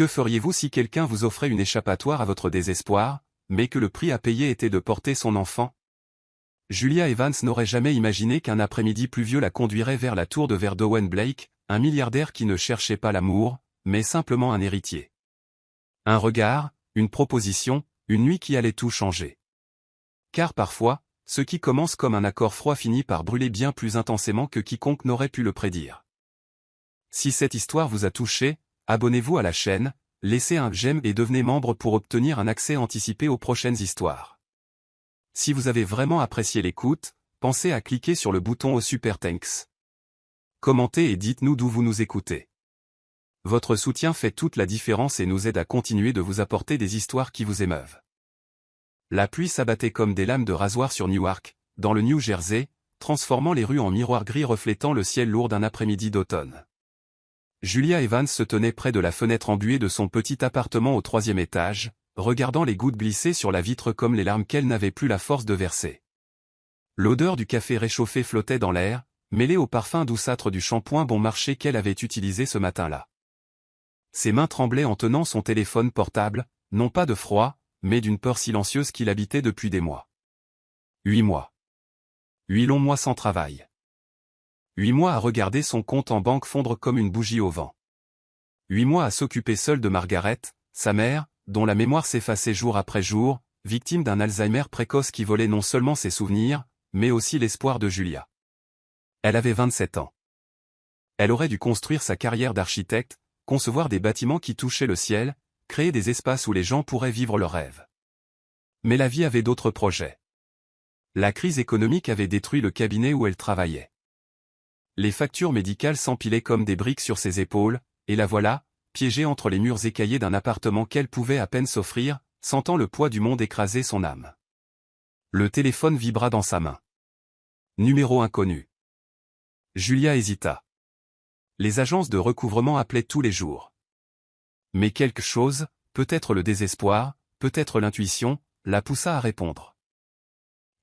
Que feriez-vous si quelqu'un vous offrait une échappatoire à votre désespoir, mais que le prix à payer était de porter son enfant? Julia Evans n'aurait jamais imaginé qu'un après-midi pluvieux la conduirait vers la tour de verre d'Owen Blake, un milliardaire qui ne cherchait pas l'amour, mais simplement un héritier. Un regard, une proposition, une nuit qui allait tout changer. Car parfois, ce qui commence comme un accord froid finit par brûler bien plus intensément que quiconque n'aurait pu le prédire. Si cette histoire vous a touché, abonnez-vous à la chaîne, laissez un j'aime et devenez membre pour obtenir un accès anticipé aux prochaines histoires. Si vous avez vraiment apprécié l'écoute, pensez à cliquer sur le bouton au Super Thanks. Commentez et dites-nous d'où vous nous écoutez. Votre soutien fait toute la différence et nous aide à continuer de vous apporter des histoires qui vous émeuvent. La pluie s'abattait comme des lames de rasoir sur Newark, dans le New Jersey, transformant les rues en miroirs gris reflétant le ciel lourd d'un après-midi d'automne. Julia Evans se tenait près de la fenêtre embuée de son petit appartement au 3e étage, regardant les gouttes glisser sur la vitre comme les larmes qu'elle n'avait plus la force de verser. L'odeur du café réchauffé flottait dans l'air, mêlée au parfum douceâtre du shampoing bon marché qu'elle avait utilisé ce matin-là. Ses mains tremblaient en tenant son téléphone portable, non pas de froid, mais d'une peur silencieuse qui l'habitait depuis des mois. 8 mois. 8 longs mois sans travail. 8 mois à regarder son compte en banque fondre comme une bougie au vent. 8 mois à s'occuper seule de Margaret, sa mère, dont la mémoire s'effaçait jour après jour, victime d'un Alzheimer précoce qui volait non seulement ses souvenirs, mais aussi l'espoir de Julia. Elle avait 27 ans. Elle aurait dû construire sa carrière d'architecte, concevoir des bâtiments qui touchaient le ciel, créer des espaces où les gens pourraient vivre leurs rêves. Mais la vie avait d'autres projets. La crise économique avait détruit le cabinet où elle travaillait. Les factures médicales s'empilaient comme des briques sur ses épaules, et la voilà, piégée entre les murs écaillés d'un appartement qu'elle pouvait à peine s'offrir, sentant le poids du monde écraser son âme. Le téléphone vibra dans sa main. Numéro inconnu. Julia hésita. Les agences de recouvrement appelaient tous les jours. Mais quelque chose, peut-être le désespoir, peut-être l'intuition, la poussa à répondre.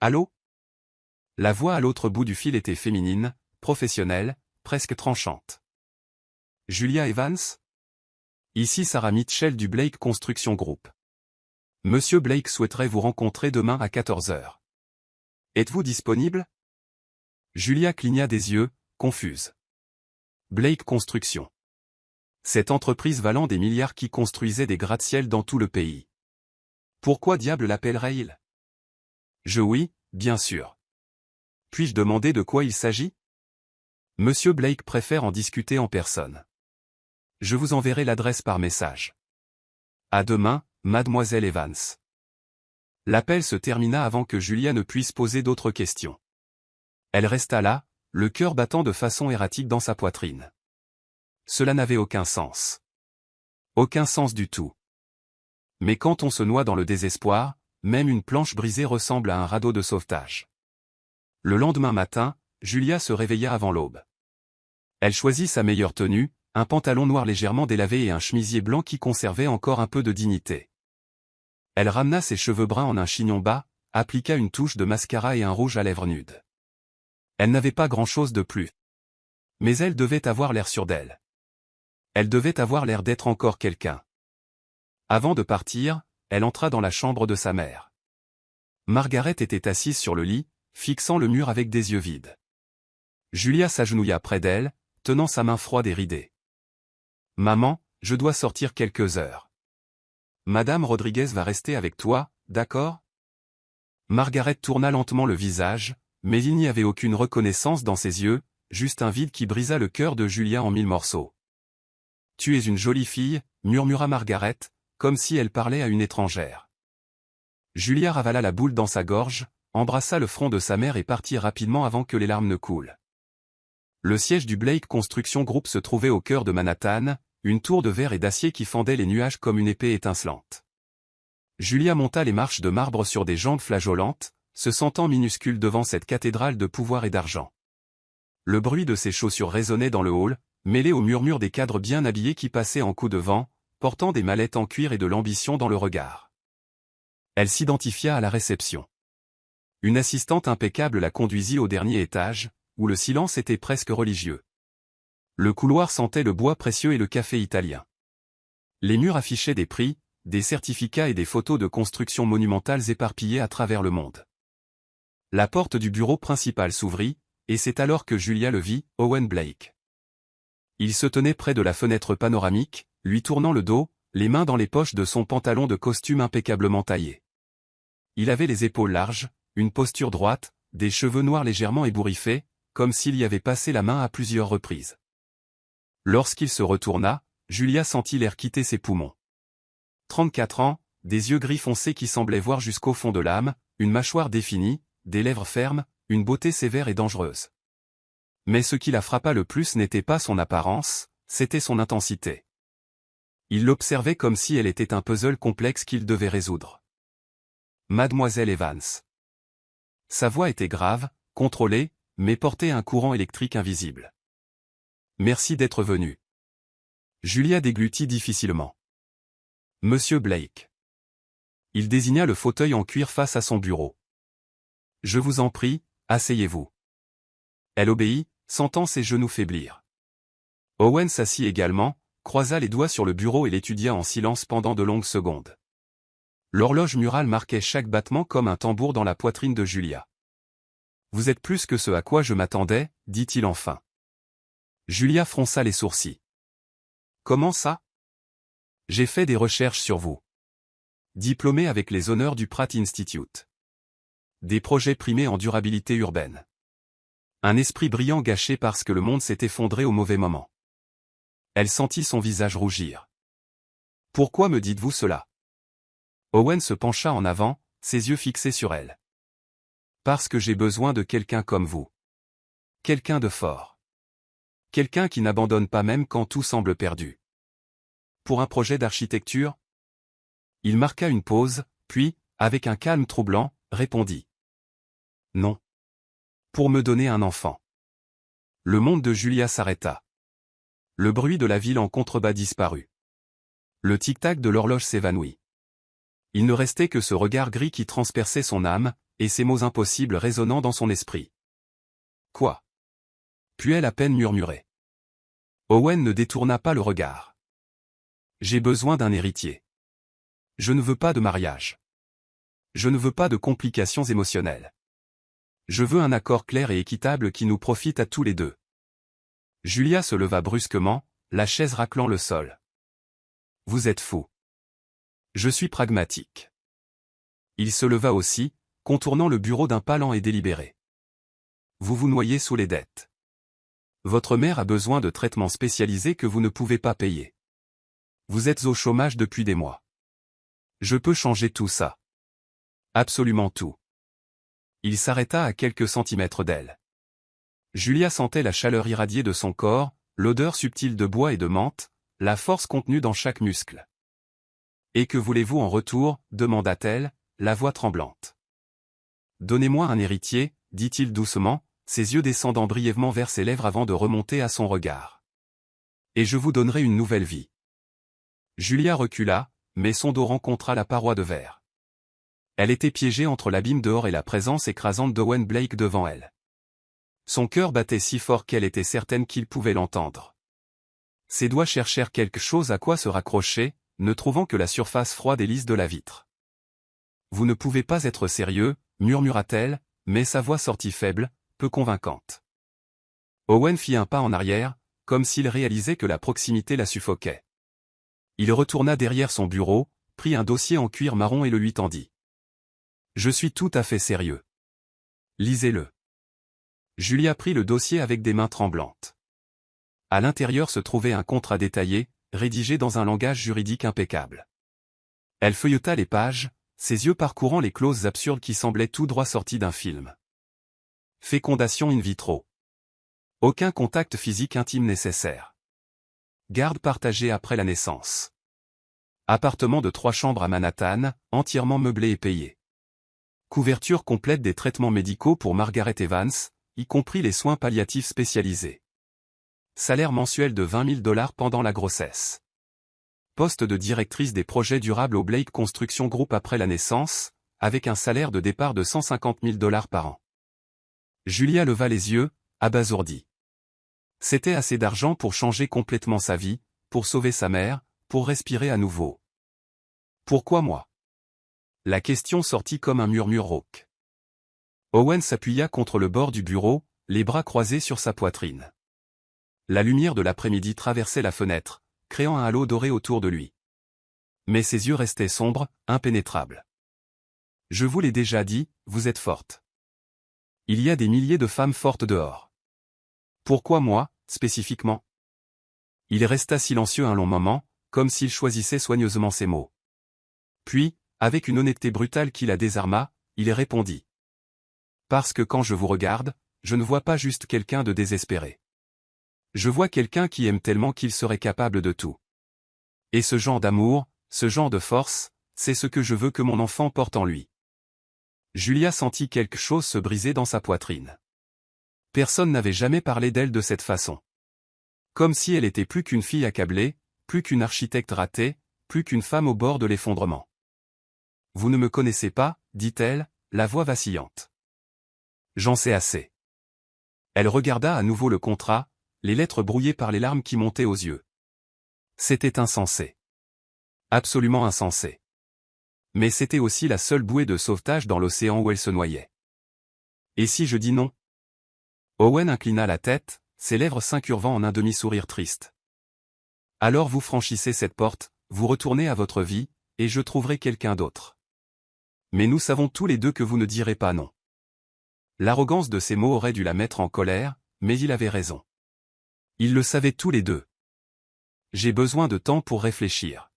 Allô? La voix à l'autre bout du fil était féminine, professionnelle, presque tranchante. Julia Evans? Ici Sarah Mitchell du Blake Construction Group. Monsieur Blake souhaiterait vous rencontrer demain à 14 h. Êtes-vous disponible? Julia cligna des yeux, confuse. Blake Construction. Cette entreprise valant des milliards qui construisait des gratte-ciel dans tout le pays. Pourquoi diable l'appellerait-il? Oui, bien sûr. Puis-je demander de quoi il s'agit? Monsieur Blake préfère en discuter en personne. Je vous enverrai l'adresse par message. À demain, mademoiselle Evans. L'appel se termina avant que Julia ne puisse poser d'autres questions. Elle resta là, le cœur battant de façon erratique dans sa poitrine. Cela n'avait aucun sens. Aucun sens du tout. Mais quand on se noie dans le désespoir, même une planche brisée ressemble à un radeau de sauvetage. Le lendemain matin, Julia se réveilla avant l'aube. Elle choisit sa meilleure tenue, un pantalon noir légèrement délavé et un chemisier blanc qui conservait encore un peu de dignité. Elle ramena ses cheveux bruns en un chignon bas, appliqua une touche de mascara et un rouge à lèvres nude. Elle n'avait pas grand-chose de plus. Mais elle devait avoir l'air sûre d'elle. Elle devait avoir l'air d'être encore quelqu'un. Avant de partir, elle entra dans la chambre de sa mère. Margaret était assise sur le lit, fixant le mur avec des yeux vides. Julia s'agenouilla près d'elle, tenant sa main froide et ridée. « Maman, je dois sortir quelques heures. Madame Rodriguez va rester avec toi, d'accord ?» Margaret tourna lentement le visage, mais il n'y avait aucune reconnaissance dans ses yeux, juste un vide qui brisa le cœur de Julia en 1000 morceaux. « Tu es une jolie fille, » murmura Margaret, comme si elle parlait à une étrangère. Julia ravala la boule dans sa gorge, embrassa le front de sa mère et partit rapidement avant que les larmes ne coulent. Le siège du Blake Construction Group se trouvait au cœur de Manhattan, une tour de verre et d'acier qui fendait les nuages comme une épée étincelante. Julia monta les marches de marbre sur des jambes flageolantes, se sentant minuscule devant cette cathédrale de pouvoir et d'argent. Le bruit de ses chaussures résonnait dans le hall, mêlé au murmure des cadres bien habillés qui passaient en coup de vent, portant des mallettes en cuir et de l'ambition dans le regard. Elle s'identifia à la réception. Une assistante impeccable la conduisit au dernier étage, où le silence était presque religieux. Le couloir sentait le bois précieux et le café italien. Les murs affichaient des prix, des certificats et des photos de constructions monumentales éparpillées à travers le monde. La porte du bureau principal s'ouvrit, et c'est alors que Julia le vit, Owen Blake. Il se tenait près de la fenêtre panoramique, lui tournant le dos, les mains dans les poches de son pantalon de costume impeccablement taillé. Il avait les épaules larges, une posture droite, des cheveux noirs légèrement ébouriffés, comme s'il y avait passé la main à plusieurs reprises. Lorsqu'il se retourna, Julia sentit l'air quitter ses poumons. 34 ans, des yeux gris foncés qui semblaient voir jusqu'au fond de l'âme, une mâchoire définie, des lèvres fermes, une beauté sévère et dangereuse. Mais ce qui la frappa le plus n'était pas son apparence, c'était son intensité. Il l'observait comme si elle était un puzzle complexe qu'il devait résoudre. Mademoiselle Evans. Sa voix était grave, contrôlée, mais portait un courant électrique invisible. Merci d'être venu. Julia déglutit difficilement. Monsieur Blake. Il désigna le fauteuil en cuir face à son bureau. Je vous en prie, asseyez-vous. Elle obéit, sentant ses genoux faiblir. Owen s'assit également, croisa les doigts sur le bureau et l'étudia en silence pendant de longues secondes. L'horloge murale marquait chaque battement comme un tambour dans la poitrine de Julia. Vous êtes plus que ce à quoi je m'attendais, dit-il enfin. Julia fronça les sourcils. Comment ça? J'ai fait des recherches sur vous. Diplômé avec les honneurs du Pratt Institute. Des projets primés en durabilité urbaine. Un esprit brillant gâché parce que le monde s'est effondré au mauvais moment. Elle sentit son visage rougir. Pourquoi me dites-vous cela? Owen se pencha en avant, ses yeux fixés sur elle. Parce que j'ai besoin de quelqu'un comme vous. Quelqu'un de fort. Quelqu'un qui n'abandonne pas même quand tout semble perdu. Pour un projet d'architecture? Il marqua une pause, puis, avec un calme troublant, répondit. Non. Pour me donner un enfant. Le monde de Julia s'arrêta. Le bruit de la ville en contrebas disparut. Le tic-tac de l'horloge s'évanouit. Il ne restait que ce regard gris qui transperçait son âme, et ces mots impossibles résonnant dans son esprit. Quoi? Puis-elle à peine murmurer. Owen ne détourna pas le regard. J'ai besoin d'un héritier. Je ne veux pas de mariage. Je ne veux pas de complications émotionnelles. Je veux un accord clair et équitable qui nous profite à tous les deux. Julia se leva brusquement, la chaise raclant le sol. Vous êtes fou. Je suis pragmatique. Il se leva aussi, contournant le bureau d'un pas lent et délibéré. Vous vous noyez sous les dettes. Votre mère a besoin de traitements spécialisés que vous ne pouvez pas payer. Vous êtes au chômage depuis des mois. Je peux changer tout ça. Absolument tout. Il s'arrêta à quelques centimètres d'elle. Julia sentait la chaleur irradiée de son corps, l'odeur subtile de bois et de menthe, la force contenue dans chaque muscle. Et que voulez-vous en retour, demanda-t-elle, la voix tremblante. Donnez-moi un héritier, dit-il doucement, ses yeux descendant brièvement vers ses lèvres avant de remonter à son regard. Et je vous donnerai une nouvelle vie. Julia recula, mais son dos rencontra la paroi de verre. Elle était piégée entre l'abîme dehors et la présence écrasante d'Owen Blake devant elle. Son cœur battait si fort qu'elle était certaine qu'il pouvait l'entendre. Ses doigts cherchèrent quelque chose à quoi se raccrocher, ne trouvant que la surface froide et lisse de la vitre. Vous ne pouvez pas être sérieux, murmura-t-elle, mais sa voix sortit faible, peu convaincante. Owen fit un pas en arrière, comme s'il réalisait que la proximité la suffoquait. Il retourna derrière son bureau, prit un dossier en cuir marron et le lui tendit. Je suis tout à fait sérieux. Lisez-le. Julia prit le dossier avec des mains tremblantes. À l'intérieur se trouvait un contrat détaillé, rédigé dans un langage juridique impeccable. Elle feuilleta les pages, ses yeux parcourant les clauses absurdes qui semblaient tout droit sorties d'un film. Fécondation in vitro. Aucun contact physique intime nécessaire. Garde partagée après la naissance. Appartement de 3 chambres à Manhattan, entièrement meublé et payé. Couverture complète des traitements médicaux pour Margaret Evans, y compris les soins palliatifs spécialisés. Salaire mensuel de $20 000 pendant la grossesse. Poste de directrice des projets durables au Blake Construction Group après la naissance, avec un salaire de départ de $150 000 par an. Julia leva les yeux, abasourdie. C'était assez d'argent pour changer complètement sa vie, pour sauver sa mère, pour respirer à nouveau. Pourquoi moi? La question sortit comme un murmure rauque. Owen s'appuya contre le bord du bureau, les bras croisés sur sa poitrine. La lumière de l'après-midi traversait la fenêtre, créant un halo doré autour de lui. Mais ses yeux restaient sombres, impénétrables. Je vous l'ai déjà dit, vous êtes forte. Il y a des milliers de femmes fortes dehors. Pourquoi moi, spécifiquement? Il resta silencieux un long moment, comme s'il choisissait soigneusement ses mots. Puis, avec une honnêteté brutale qui la désarma, il répondit. Parce que quand je vous regarde, je ne vois pas juste quelqu'un de désespéré. Je vois quelqu'un qui aime tellement qu'il serait capable de tout. Et ce genre d'amour, ce genre de force, c'est ce que je veux que mon enfant porte en lui. Julia sentit quelque chose se briser dans sa poitrine. Personne n'avait jamais parlé d'elle de cette façon. Comme si elle était plus qu'une fille accablée, plus qu'une architecte ratée, plus qu'une femme au bord de l'effondrement. Vous ne me connaissez pas, dit-elle, la voix vacillante. J'en sais assez. Elle regarda à nouveau le contrat, les lettres brouillées par les larmes qui montaient aux yeux. C'était insensé. Absolument insensé. Mais c'était aussi la seule bouée de sauvetage dans l'océan où elle se noyait. Et si je dis non? Owen inclina la tête, ses lèvres s'incurvant en un demi-sourire triste. Alors vous franchissez cette porte, vous retournez à votre vie, et je trouverai quelqu'un d'autre. Mais nous savons tous les deux que vous ne direz pas non. L'arrogance de ces mots aurait dû la mettre en colère, mais il avait raison. Ils le savaient tous les deux. J'ai besoin de temps pour réfléchir.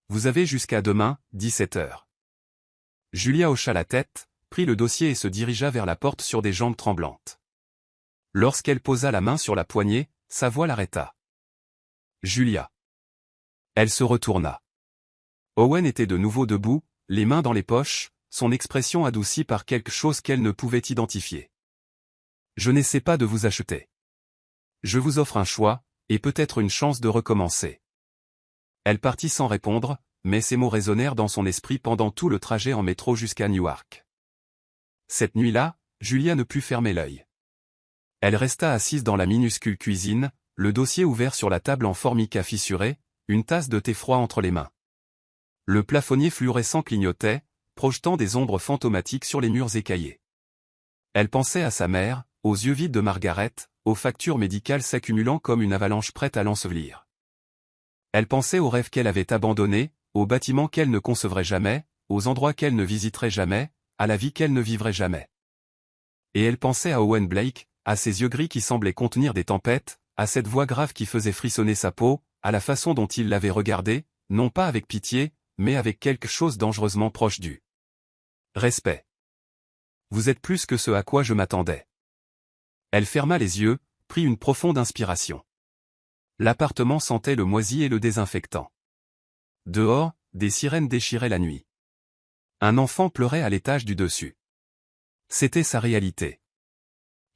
Vous avez jusqu'à demain, 17 heures. Julia hocha la tête, prit le dossier et se dirigea vers la porte sur des jambes tremblantes. Lorsqu'elle posa la main sur la poignée, sa voix l'arrêta. Julia. Elle se retourna. Owen était de nouveau debout, les mains dans les poches, son expression adoucie par quelque chose qu'elle ne pouvait identifier. Je n'essaie pas de vous acheter. Je vous offre un choix, et peut-être une chance de recommencer. Elle partit sans répondre, mais ces mots résonnèrent dans son esprit pendant tout le trajet en métro jusqu'à Newark. Cette nuit-là, Julia ne put fermer l'œil. Elle resta assise dans la minuscule cuisine, le dossier ouvert sur la table en formica fissurée, une tasse de thé froid entre les mains. Le plafonnier fluorescent clignotait, projetant des ombres fantomatiques sur les murs écaillés. Elle pensait à sa mère, aux yeux vides de Margaret, aux factures médicales s'accumulant comme une avalanche prête à l'ensevelir. Elle pensait aux rêves qu'elle avait abandonnés, aux bâtiments qu'elle ne concevrait jamais, aux endroits qu'elle ne visiterait jamais, à la vie qu'elle ne vivrait jamais. Et elle pensait à Owen Blake, à ses yeux gris qui semblaient contenir des tempêtes, à cette voix grave qui faisait frissonner sa peau, à la façon dont il l'avait regardée, non pas avec pitié, mais avec quelque chose dangereusement proche du respect. Vous êtes plus que ce à quoi je m'attendais. Elle ferma les yeux, prit une profonde inspiration. L'appartement sentait le moisi et le désinfectant. Dehors, des sirènes déchiraient la nuit. Un enfant pleurait à l'étage du dessus. C'était sa réalité.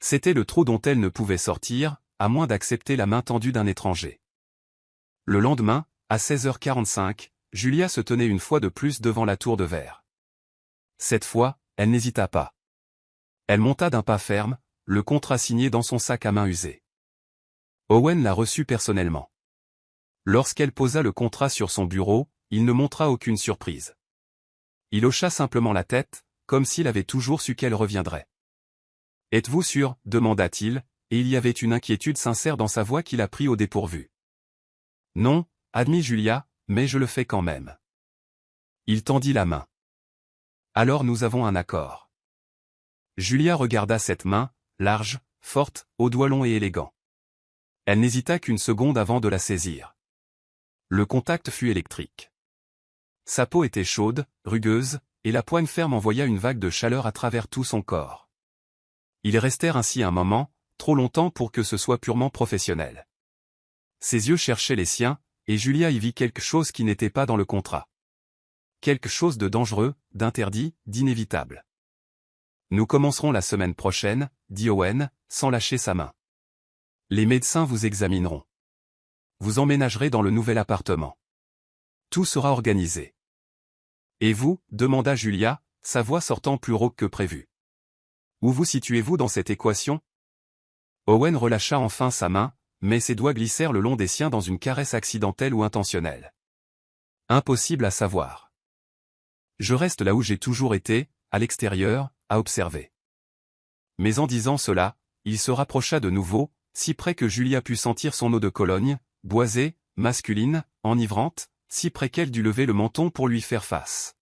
C'était le trou dont elle ne pouvait sortir, à moins d'accepter la main tendue d'un étranger. Le lendemain, à 16h45, Julia se tenait une fois de plus devant la tour de verre. Cette fois, elle n'hésita pas. Elle monta d'un pas ferme, le contrat signé dans son sac à main usé. Owen l'a reçu personnellement. Lorsqu'elle posa le contrat sur son bureau, il ne montra aucune surprise. Il hocha simplement la tête, comme s'il avait toujours su qu'elle reviendrait. « Êtes-vous sûr ?» demanda-t-il, et il y avait une inquiétude sincère dans sa voix qui la prit au dépourvu. « Non, admit Julia, mais je le fais quand même. » Il tendit la main. « Alors nous avons un accord. » Julia regarda cette main, large, forte, aux doigts longs et élégants. Elle n'hésita qu'une seconde avant de la saisir. Le contact fut électrique. Sa peau était chaude, rugueuse, et la poigne ferme envoya une vague de chaleur à travers tout son corps. Ils restèrent ainsi un moment, trop longtemps pour que ce soit purement professionnel. Ses yeux cherchaient les siens, et Julia y vit quelque chose qui n'était pas dans le contrat. Quelque chose de dangereux, d'interdit, d'inévitable. « Nous commencerons la semaine prochaine, » dit Owen, sans lâcher sa main. « Les médecins vous examineront. Vous emménagerez dans le nouvel appartement. Tout sera organisé. »« Et vous ?» demanda Julia, sa voix sortant plus rauque que prévu. « Où vous situez-vous dans cette équation ?» Owen relâcha enfin sa main, mais ses doigts glissèrent le long des siens dans une caresse accidentelle ou intentionnelle. Impossible à savoir. Je reste là où j'ai toujours été, à l'extérieur, à observer. Mais en disant cela, il se rapprocha de nouveau, si près que Julia put sentir son eau de Cologne, boisée, masculine, enivrante, si près qu'elle dut lever le menton pour lui faire face.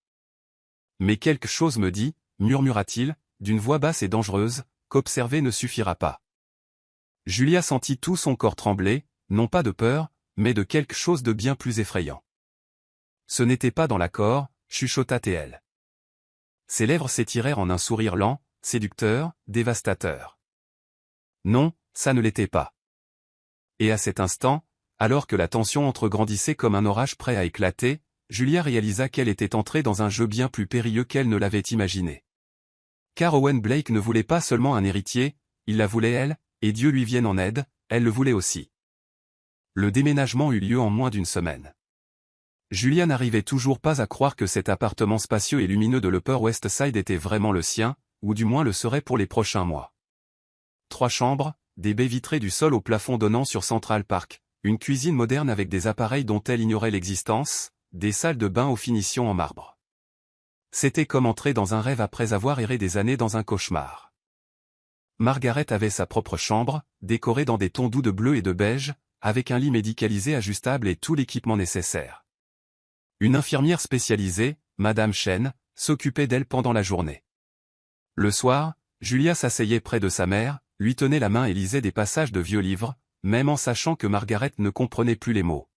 Mais quelque chose me dit, murmura-t-il, d'une voix basse et dangereuse, qu'observer ne suffira pas. Julia sentit tout son corps trembler, non pas de peur, mais de quelque chose de bien plus effrayant. Ce n'était pas dans l'accord, chuchota-t-elle. Ses lèvres s'étirèrent en un sourire lent, séducteur, dévastateur. Non, ça ne l'était pas. Et à cet instant, alors que la tension entregrandissait comme un orage prêt à éclater, Julia réalisa qu'elle était entrée dans un jeu bien plus périlleux qu'elle ne l'avait imaginé. Car Owen Blake ne voulait pas seulement un héritier, il la voulait elle, et Dieu lui vienne en aide, elle le voulait aussi. Le déménagement eut lieu en moins d'une semaine. Julia n'arrivait toujours pas à croire que cet appartement spacieux et lumineux de l'Upper West Side était vraiment le sien, ou du moins le serait pour les prochains mois. 3 chambres, des baies vitrées du sol au plafond donnant sur Central Park, une cuisine moderne avec des appareils dont elle ignorait l'existence, des salles de bain aux finitions en marbre. C'était comme entrer dans un rêve après avoir erré des années dans un cauchemar. Margaret avait sa propre chambre, décorée dans des tons doux de bleu et de beige, avec un lit médicalisé ajustable et tout l'équipement nécessaire. Une infirmière spécialisée, Madame Chen, s'occupait d'elle pendant la journée. Le soir, Julia s'asseyait près de sa mère, lui tenait la main et lisait des passages de vieux livres, même en sachant que Margaret ne comprenait plus les mots.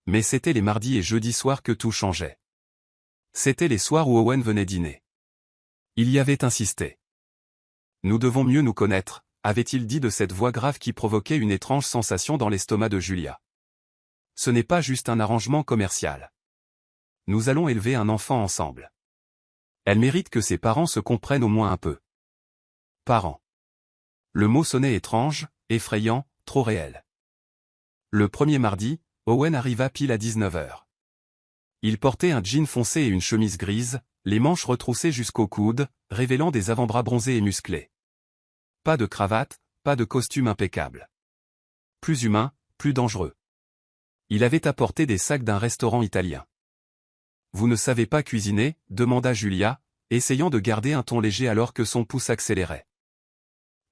Mais c'était les mardis et jeudis soirs que tout changeait. C'étaient les soirs où Owen venait dîner. Il y avait insisté. Nous devons mieux nous connaître, avait-il dit de cette voix grave qui provoquait une étrange sensation dans l'estomac de Julia. Ce n'est pas juste un arrangement commercial. Nous allons élever un enfant ensemble. Elle mérite que ses parents se comprennent au moins un peu. Parents. Le mot sonnait étrange, effrayant, trop réel. Le premier mardi, Owen arriva pile à 19h. Il portait un jean foncé et une chemise grise, les manches retroussées jusqu'au coude, révélant des avant-bras bronzés et musclés. Pas de cravate, pas de costume impeccable. Plus humain, plus dangereux. Il avait apporté des sacs d'un restaurant italien. Vous ne savez pas cuisiner, demanda Julia, essayant de garder un ton léger alors que son pouce accélérait.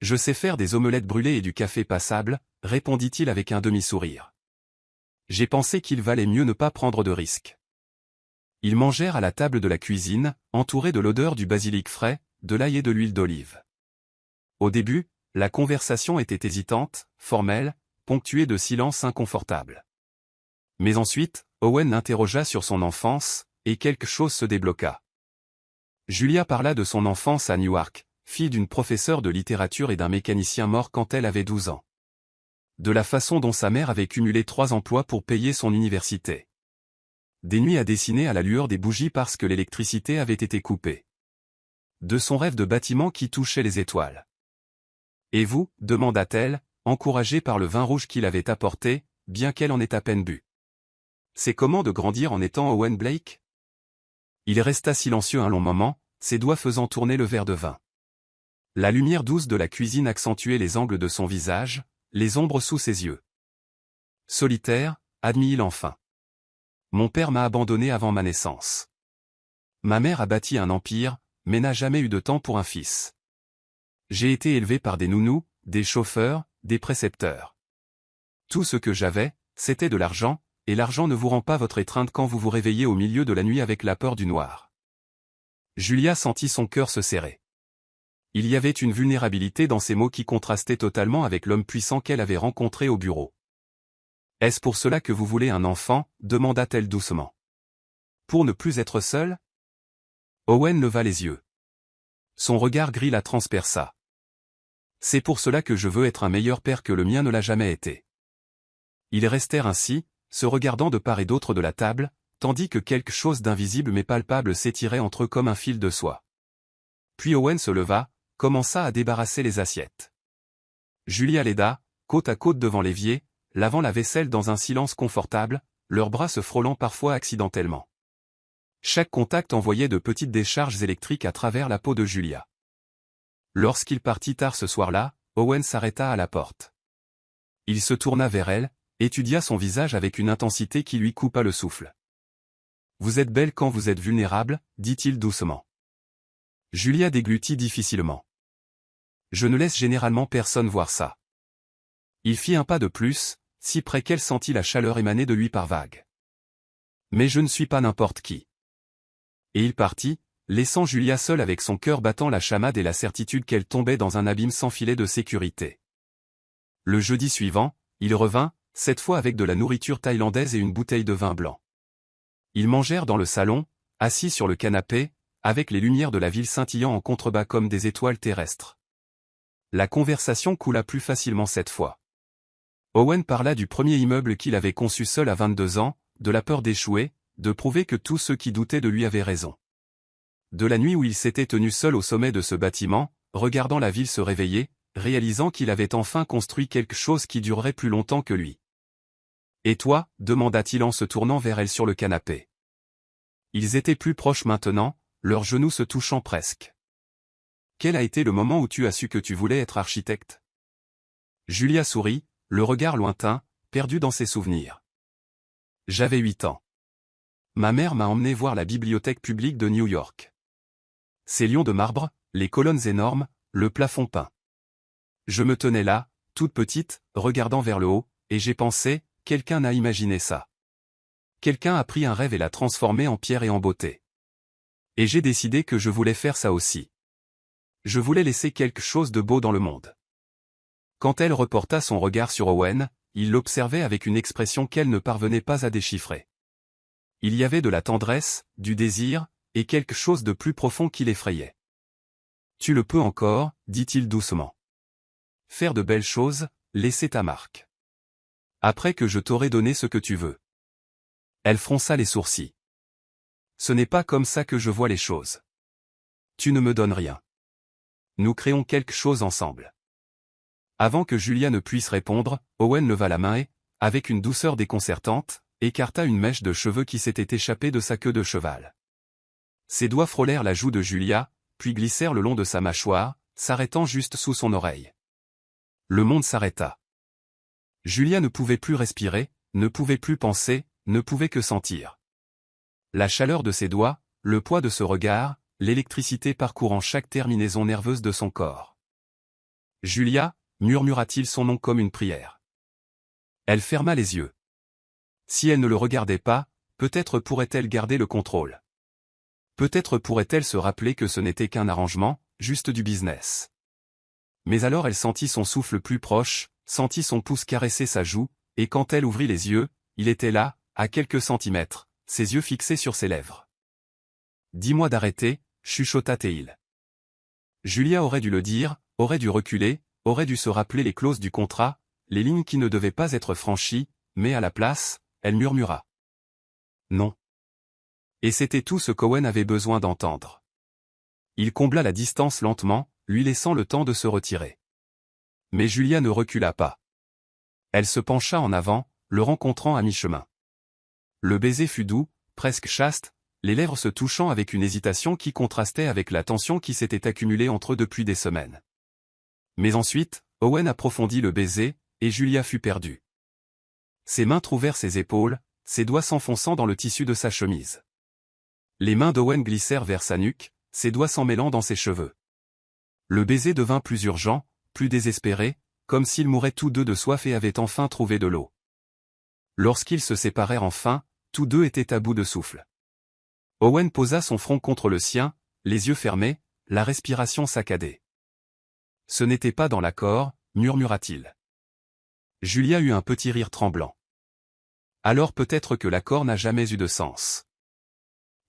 Je sais faire des omelettes brûlées et du café passable, répondit-il avec un demi-sourire. J'ai pensé qu'il valait mieux ne pas prendre de risques. Ils mangèrent à la table de la cuisine, entourés de l'odeur du basilic frais, de l'ail et de l'huile d'olive. Au début, la conversation était hésitante, formelle, ponctuée de silences inconfortables. Mais ensuite, Owen l'interrogea sur son enfance, et quelque chose se débloqua. Julia parla de son enfance à Newark, fille d'une professeure de littérature et d'un mécanicien mort quand elle avait 12 ans. De la façon dont sa mère avait cumulé 3 emplois pour payer son université. Des nuits à dessiner à la lueur des bougies parce que l'électricité avait été coupée. De son rêve de bâtiment qui touchait les étoiles. Et vous, demanda-t-elle, encouragée par le vin rouge qu'il avait apporté, bien qu'elle en ait à peine bu. C'est comment de grandir en étant Owen Blake? Il resta silencieux un long moment, ses doigts faisant tourner le verre de vin. La lumière douce de la cuisine accentuait les angles de son visage, les ombres sous ses yeux. Solitaire, admit-il enfin. Mon père m'a abandonné avant ma naissance. Ma mère a bâti un empire, mais n'a jamais eu de temps pour un fils. J'ai été élevé par des nounous, des chauffeurs, des précepteurs. Tout ce que j'avais, c'était de l'argent, et l'argent ne vous rend pas votre étreinte quand vous vous réveillez au milieu de la nuit avec la peur du noir. Julia sentit son cœur se serrer. Il y avait une vulnérabilité dans ces mots qui contrastait totalement avec l'homme puissant qu'elle avait rencontré au bureau. « Est-ce pour cela que vous voulez un enfant ?» demanda-t-elle doucement. « Pour ne plus être seule ?» Owen leva les yeux. Son regard gris la transperça. « C'est pour cela que je veux être un meilleur père que le mien ne l'a jamais été. » Ils restèrent ainsi, se regardant de part et d'autre de la table, tandis que quelque chose d'invisible mais palpable s'étirait entre eux comme un fil de soie. Puis Owen se leva, commença à débarrasser les assiettes. Julia l'aida, côte à côte devant l'évier, lavant la vaisselle dans un silence confortable, leurs bras se frôlant parfois accidentellement. Chaque contact envoyait de petites décharges électriques à travers la peau de Julia. Lorsqu'il partit tard ce soir-là, Owen s'arrêta à la porte. Il se tourna vers elle, étudia son visage avec une intensité qui lui coupa le souffle. « Vous êtes belle quand vous êtes vulnérable, dit-il doucement. Julia déglutit difficilement. Je ne laisse généralement personne voir ça. Il fit un pas de plus, si près qu'elle sentit la chaleur émaner de lui par vagues. Mais je ne suis pas n'importe qui. Et il partit, laissant Julia seule avec son cœur battant la chamade et la certitude qu'elle tombait dans un abîme sans filet de sécurité. Le jeudi suivant, il revint, cette fois avec de la nourriture thaïlandaise et une bouteille de vin blanc. Ils mangèrent dans le salon, assis sur le canapé, avec les lumières de la ville scintillant en contrebas comme des étoiles terrestres. La conversation coula plus facilement cette fois. Owen parla du premier immeuble qu'il avait conçu seul à 22 ans, de la peur d'échouer, de prouver que tous ceux qui doutaient de lui avaient raison. De la nuit où il s'était tenu seul au sommet de ce bâtiment, regardant la ville se réveiller, réalisant qu'il avait enfin construit quelque chose qui durerait plus longtemps que lui. « Et toi » demanda-t-il en se tournant vers elle sur le canapé. Ils étaient plus proches maintenant, leurs genoux se touchant presque. « Quel a été le moment où tu as su que tu voulais être architecte ?» Julia sourit, le regard lointain, perdu dans ses souvenirs. « J'avais 8 ans. Ma mère m'a emmené voir la bibliothèque publique de New York. Ces lions de marbre, les colonnes énormes, le plafond peint. Je me tenais là, toute petite, regardant vers le haut, et j'ai pensé, quelqu'un a imaginé ça. Quelqu'un a pris un rêve et l'a transformé en pierre et en beauté. Et j'ai décidé que je voulais faire ça aussi. Je voulais laisser quelque chose de beau dans le monde. » Quand elle reporta son regard sur Owen, il l'observait avec une expression qu'elle ne parvenait pas à déchiffrer. Il y avait de la tendresse, du désir, et quelque chose de plus profond qui l'effrayait. « Tu le peux encore, dit-il doucement. Faire de belles choses, laisser ta marque. Après que je t'aurai donné ce que tu veux. » Elle fronça les sourcils. « Ce n'est pas comme ça que je vois les choses. Tu ne me donnes rien. Nous créons quelque chose ensemble. » Avant que Julia ne puisse répondre, Owen leva la main et, avec une douceur déconcertante, écarta une mèche de cheveux qui s'était échappée de sa queue de cheval. Ses doigts frôlèrent la joue de Julia, puis glissèrent le long de sa mâchoire, s'arrêtant juste sous son oreille. Le monde s'arrêta. Julia ne pouvait plus respirer, ne pouvait plus penser, ne pouvait que sentir. La chaleur de ses doigts, le poids de ce regard, l'électricité parcourant chaque terminaison nerveuse de son corps. « Julia » murmura-t-il son nom comme une prière. Elle ferma les yeux. Si elle ne le regardait pas, peut-être pourrait-elle garder le contrôle. Peut-être pourrait-elle se rappeler que ce n'était qu'un arrangement, juste du business. Mais alors elle sentit son souffle plus proche, sentit son pouce caresser sa joue, et quand elle ouvrit les yeux, il était là, à quelques centimètres, ses yeux fixés sur ses lèvres. « Dis-moi d'arrêter » chuchota-t-il. Julia aurait dû le dire, aurait dû reculer, aurait dû se rappeler les clauses du contrat, les lignes qui ne devaient pas être franchies, mais à la place, elle murmura. Non. Et c'était tout ce qu'Owen avait besoin d'entendre. Il combla la distance lentement, lui laissant le temps de se retirer. Mais Julia ne recula pas. Elle se pencha en avant, le rencontrant à mi-chemin. Le baiser fut doux, presque chaste, les lèvres se touchant avec une hésitation qui contrastait avec la tension qui s'était accumulée entre eux depuis des semaines. Mais ensuite, Owen approfondit le baiser, et Julia fut perdue. Ses mains trouvèrent ses épaules, ses doigts s'enfonçant dans le tissu de sa chemise. Les mains d'Owen glissèrent vers sa nuque, ses doigts s'emmêlant dans ses cheveux. Le baiser devint plus urgent, plus désespéré, comme s'ils mouraient tous deux de soif et avaient enfin trouvé de l'eau. Lorsqu'ils se séparèrent enfin, tous deux étaient à bout de souffle. Owen posa son front contre le sien, les yeux fermés, la respiration saccadée. « Ce n'était pas dans l'accord » murmura-t-il. Julia eut un petit rire tremblant. Alors peut-être que l'accord n'a jamais eu de sens.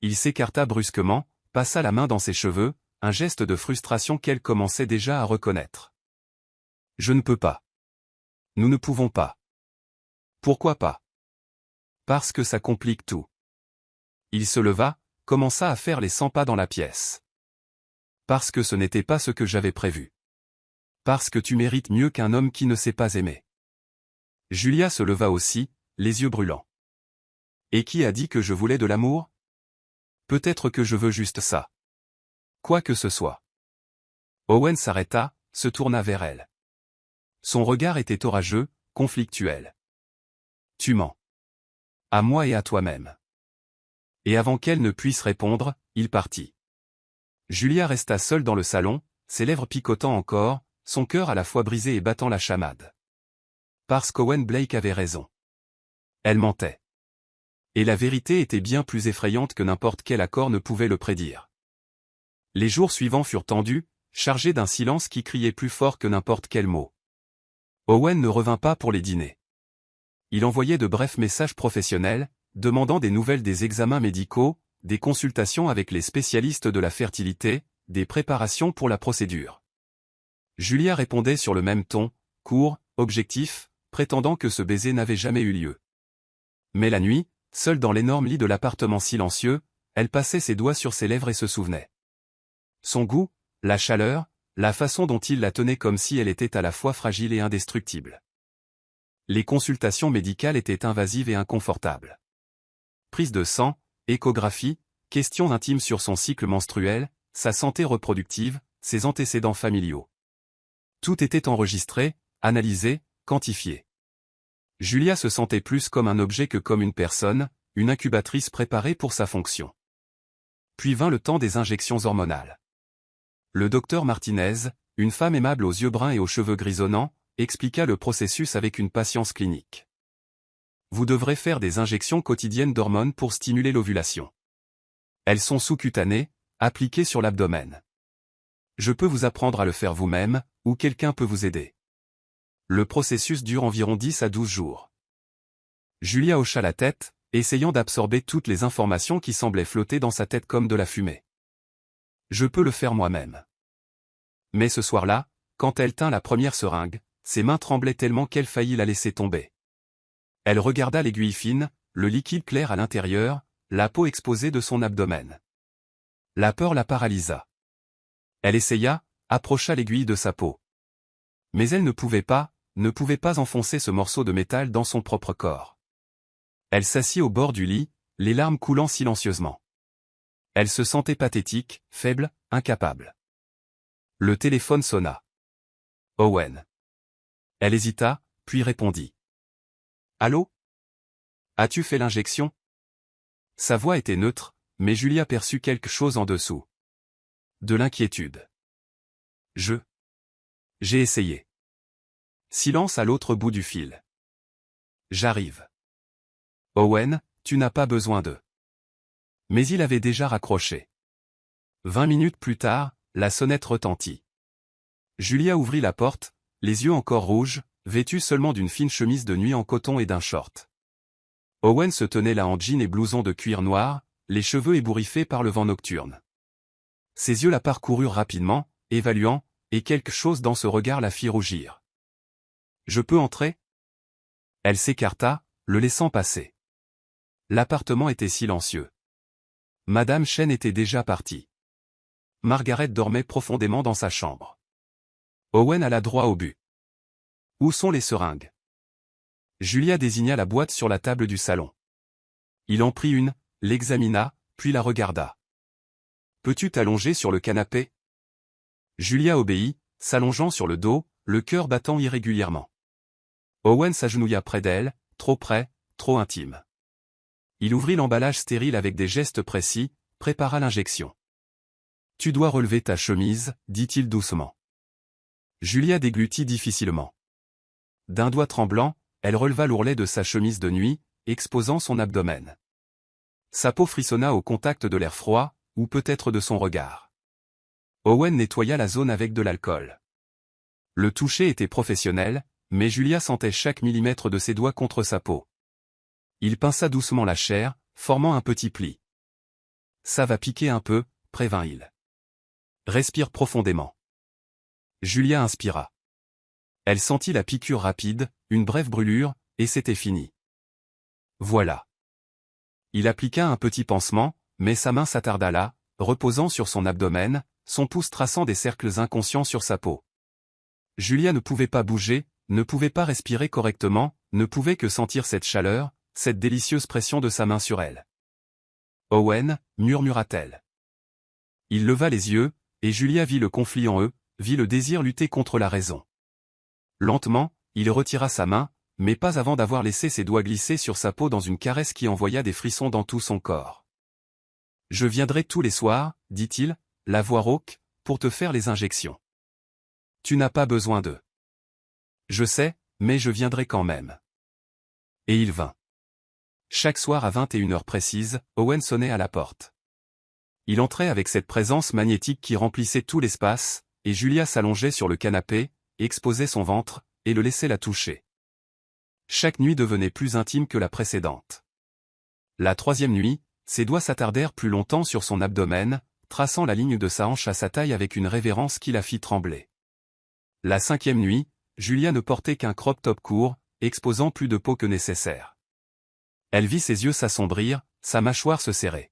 Il s'écarta brusquement, passa la main dans ses cheveux, un geste de frustration qu'elle commençait déjà à reconnaître. « Je ne peux pas. Nous ne pouvons pas. » « Pourquoi pas ? » ?»« Parce que ça complique tout. » Il se leva, commença à faire les 100 pas dans la pièce. « Parce que ce n'était pas ce que j'avais prévu. Parce que tu mérites mieux qu'un homme qui ne sait pas aimer. » Julia se leva aussi, les yeux brûlants. « Et qui a dit que je voulais de l'amour ? Peut-être que je veux juste ça. Quoi que ce soit. » Owen s'arrêta, se tourna vers elle. Son regard était orageux, conflictuel. Tu mens. À moi et à toi-même. Et avant qu'elle ne puisse répondre, il partit. Julia resta seule dans le salon, ses lèvres picotant encore, son cœur à la fois brisé et battant la chamade. Parce qu'Owen Blake avait raison. Elle mentait. Et la vérité était bien plus effrayante que n'importe quel accord ne pouvait le prédire. Les jours suivants furent tendus, chargés d'un silence qui criait plus fort que n'importe quel mot. Owen ne revint pas pour les dîners. Il envoyait de brefs messages professionnels, demandant des nouvelles des examens médicaux, des consultations avec les spécialistes de la fertilité, des préparations pour la procédure. Julia répondait sur le même ton, court, objectif, prétendant que ce baiser n'avait jamais eu lieu. Mais la nuit, seule dans l'énorme lit de l'appartement silencieux, elle passait ses doigts sur ses lèvres et se souvenait. Son goût, la chaleur, la façon dont il la tenait comme si elle était à la fois fragile et indestructible. Les consultations médicales étaient invasives et inconfortables. Prise de sang, échographie, questions intimes sur son cycle menstruel, sa santé reproductive, ses antécédents familiaux. Tout était enregistré, analysé, quantifié. Julia se sentait plus comme un objet que comme une personne, une incubatrice préparée pour sa fonction. Puis vint le temps des injections hormonales. Le docteur Martinez, une femme aimable aux yeux bruns et aux cheveux grisonnants, expliqua le processus avec une patience clinique. Vous devrez faire des injections quotidiennes d'hormones pour stimuler l'ovulation. Elles sont sous-cutanées, appliquées sur l'abdomen. Je peux vous apprendre à le faire vous-même, ou quelqu'un peut vous aider. Le processus dure environ 10 à 12 jours. Julia hocha la tête, essayant d'absorber toutes les informations qui semblaient flotter dans sa tête comme de la fumée. Je peux le faire moi-même. Mais ce soir-là, quand elle tint la première seringue, ses mains tremblaient tellement qu'elle faillit la laisser tomber. Elle regarda l'aiguille fine, le liquide clair à l'intérieur, la peau exposée de son abdomen. La peur la paralysa. Elle essaya, approcha l'aiguille de sa peau. Mais elle ne pouvait pas enfoncer ce morceau de métal dans son propre corps. Elle s'assit au bord du lit, les larmes coulant silencieusement. Elle se sentait pathétique, faible, incapable. Le téléphone sonna. Owen. Elle hésita, puis répondit. Allô? As-tu fait l'injection? Sa voix était neutre, mais Julia perçut quelque chose en dessous. De l'inquiétude. J'ai essayé. Silence à l'autre bout du fil. J'arrive. Owen, tu n'as pas besoin de. Mais il avait déjà raccroché. 20 minutes plus tard, la sonnette retentit. Julia ouvrit la porte, les yeux encore rouges, vêtue seulement d'une fine chemise de nuit en coton et d'un short. Owen se tenait là en jean et blouson de cuir noir, les cheveux ébouriffés par le vent nocturne. Ses yeux la parcoururent rapidement, évaluant, et quelque chose dans ce regard la fit rougir. Je peux entrer? Elle s'écarta, le laissant passer. L'appartement était silencieux. Madame Chen était déjà partie. Margaret dormait profondément dans sa chambre. Owen alla droit au but. Où sont les seringues? Julia désigna la boîte sur la table du salon. Il en prit une, l'examina, puis la regarda. Peux-tu t'allonger sur le canapé? Julia obéit, s'allongeant sur le dos, le cœur battant irrégulièrement. Owen s'agenouilla près d'elle, trop près, trop intime. Il ouvrit l'emballage stérile avec des gestes précis, prépara l'injection. Tu dois relever ta chemise, dit-il doucement. Julia déglutit difficilement. D'un doigt tremblant, elle releva l'ourlet de sa chemise de nuit, exposant son abdomen. Sa peau frissonna au contact de l'air froid, ou peut-être de son regard. Owen nettoya la zone avec de l'alcool. Le toucher était professionnel, mais Julia sentait chaque millimètre de ses doigts contre sa peau. Il pinça doucement la chair, formant un petit pli. Ça va piquer un peu, prévint-il. Respire profondément. Julia inspira. Elle sentit la piqûre rapide, une brève brûlure, et c'était fini. Voilà. Il appliqua un petit pansement, mais sa main s'attarda là, reposant sur son abdomen, son pouce traçant des cercles inconscients sur sa peau. Julia ne pouvait pas bouger, ne pouvait pas respirer correctement, ne pouvait que sentir cette chaleur, cette délicieuse pression de sa main sur elle. Owen, murmura-t-elle. Il leva les yeux, et Julia vit le conflit en eux, vit le désir lutter contre la raison. Lentement, il retira sa main, mais pas avant d'avoir laissé ses doigts glisser sur sa peau dans une caresse qui envoya des frissons dans tout son corps. « Je viendrai tous les soirs, dit-il, la voix rauque, pour te faire les injections. Tu n'as pas besoin d'eux. Je sais, mais je viendrai quand même. » Et il vint. Chaque soir à 21h précises, Owen sonnait à la porte. Il entrait avec cette présence magnétique qui remplissait tout l'espace, et Julia s'allongeait sur le canapé, exposait son ventre, et le laissait la toucher. Chaque nuit devenait plus intime que la précédente. La troisième nuit, ses doigts s'attardèrent plus longtemps sur son abdomen, traçant la ligne de sa hanche à sa taille avec une révérence qui la fit trembler. La cinquième nuit, Julia ne portait qu'un crop top court, exposant plus de peau que nécessaire. Elle vit ses yeux s'assombrir, sa mâchoire se serrer.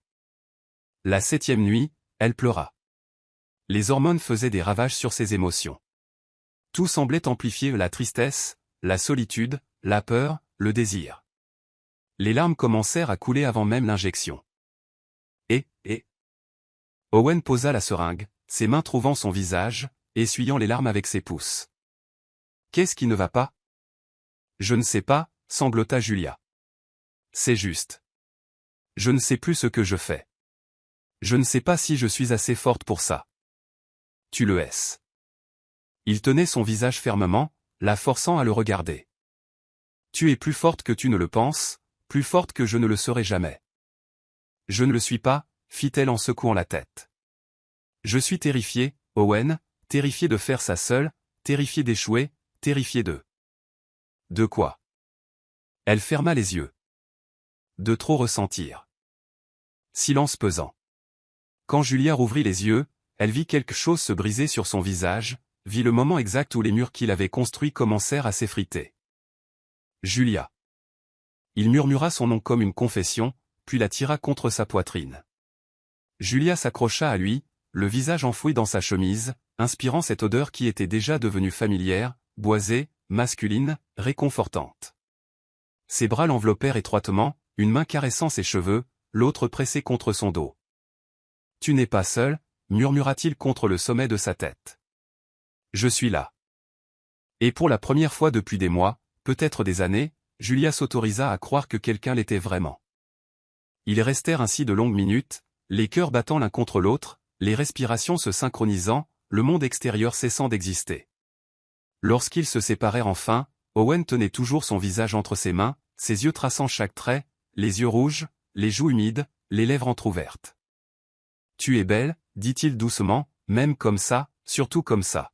La septième nuit, elle pleura. Les hormones faisaient des ravages sur ses émotions. Tout semblait amplifier la tristesse, la solitude, la peur, le désir. Les larmes commencèrent à couler avant même l'injection. Et Owen posa la seringue, ses mains trouvant son visage, essuyant les larmes avec ses pouces. « Qu'est-ce qui ne va pas ? » ?»« Je ne sais pas, » sanglota Julia. « C'est juste. Je ne sais plus ce que je fais. Je ne sais pas si je suis assez forte pour ça. Tu le es. » Il tenait son visage fermement, la forçant à le regarder. « Tu es plus forte que tu ne le penses, plus forte que je ne le serai jamais. » « Je ne le suis pas, » fit-elle en secouant la tête. « Je suis terrifiée, Owen, terrifiée de faire ça seule, terrifiée d'échouer, terrifiée de... » « De quoi ?» Elle ferma les yeux. De trop ressentir. Silence pesant. Quand Julia rouvrit les yeux, elle vit quelque chose se briser sur son visage, vit le moment exact où les murs qu'il avait construits commencèrent à s'effriter. Julia. Il murmura son nom comme une confession, puis la tira contre sa poitrine. Julia s'accrocha à lui, le visage enfoui dans sa chemise, inspirant cette odeur qui était déjà devenue familière, boisée, masculine, réconfortante. Ses bras l'enveloppèrent étroitement, une main caressant ses cheveux, l'autre pressée contre son dos. « Tu n'es pas seul, » murmura-t-il contre le sommet de sa tête. « Je suis là. » Et pour la première fois depuis des mois, peut-être des années, Julia s'autorisa à croire que quelqu'un l'était vraiment. Ils restèrent ainsi de longues minutes, les cœurs battant l'un contre l'autre, les respirations se synchronisant, le monde extérieur cessant d'exister. Lorsqu'ils se séparèrent enfin, Owen tenait toujours son visage entre ses mains, ses yeux traçant chaque trait, les yeux rouges, les joues humides, les lèvres entr'ouvertes. « Tu es belle, » dit-il doucement, « même comme ça, surtout comme ça. »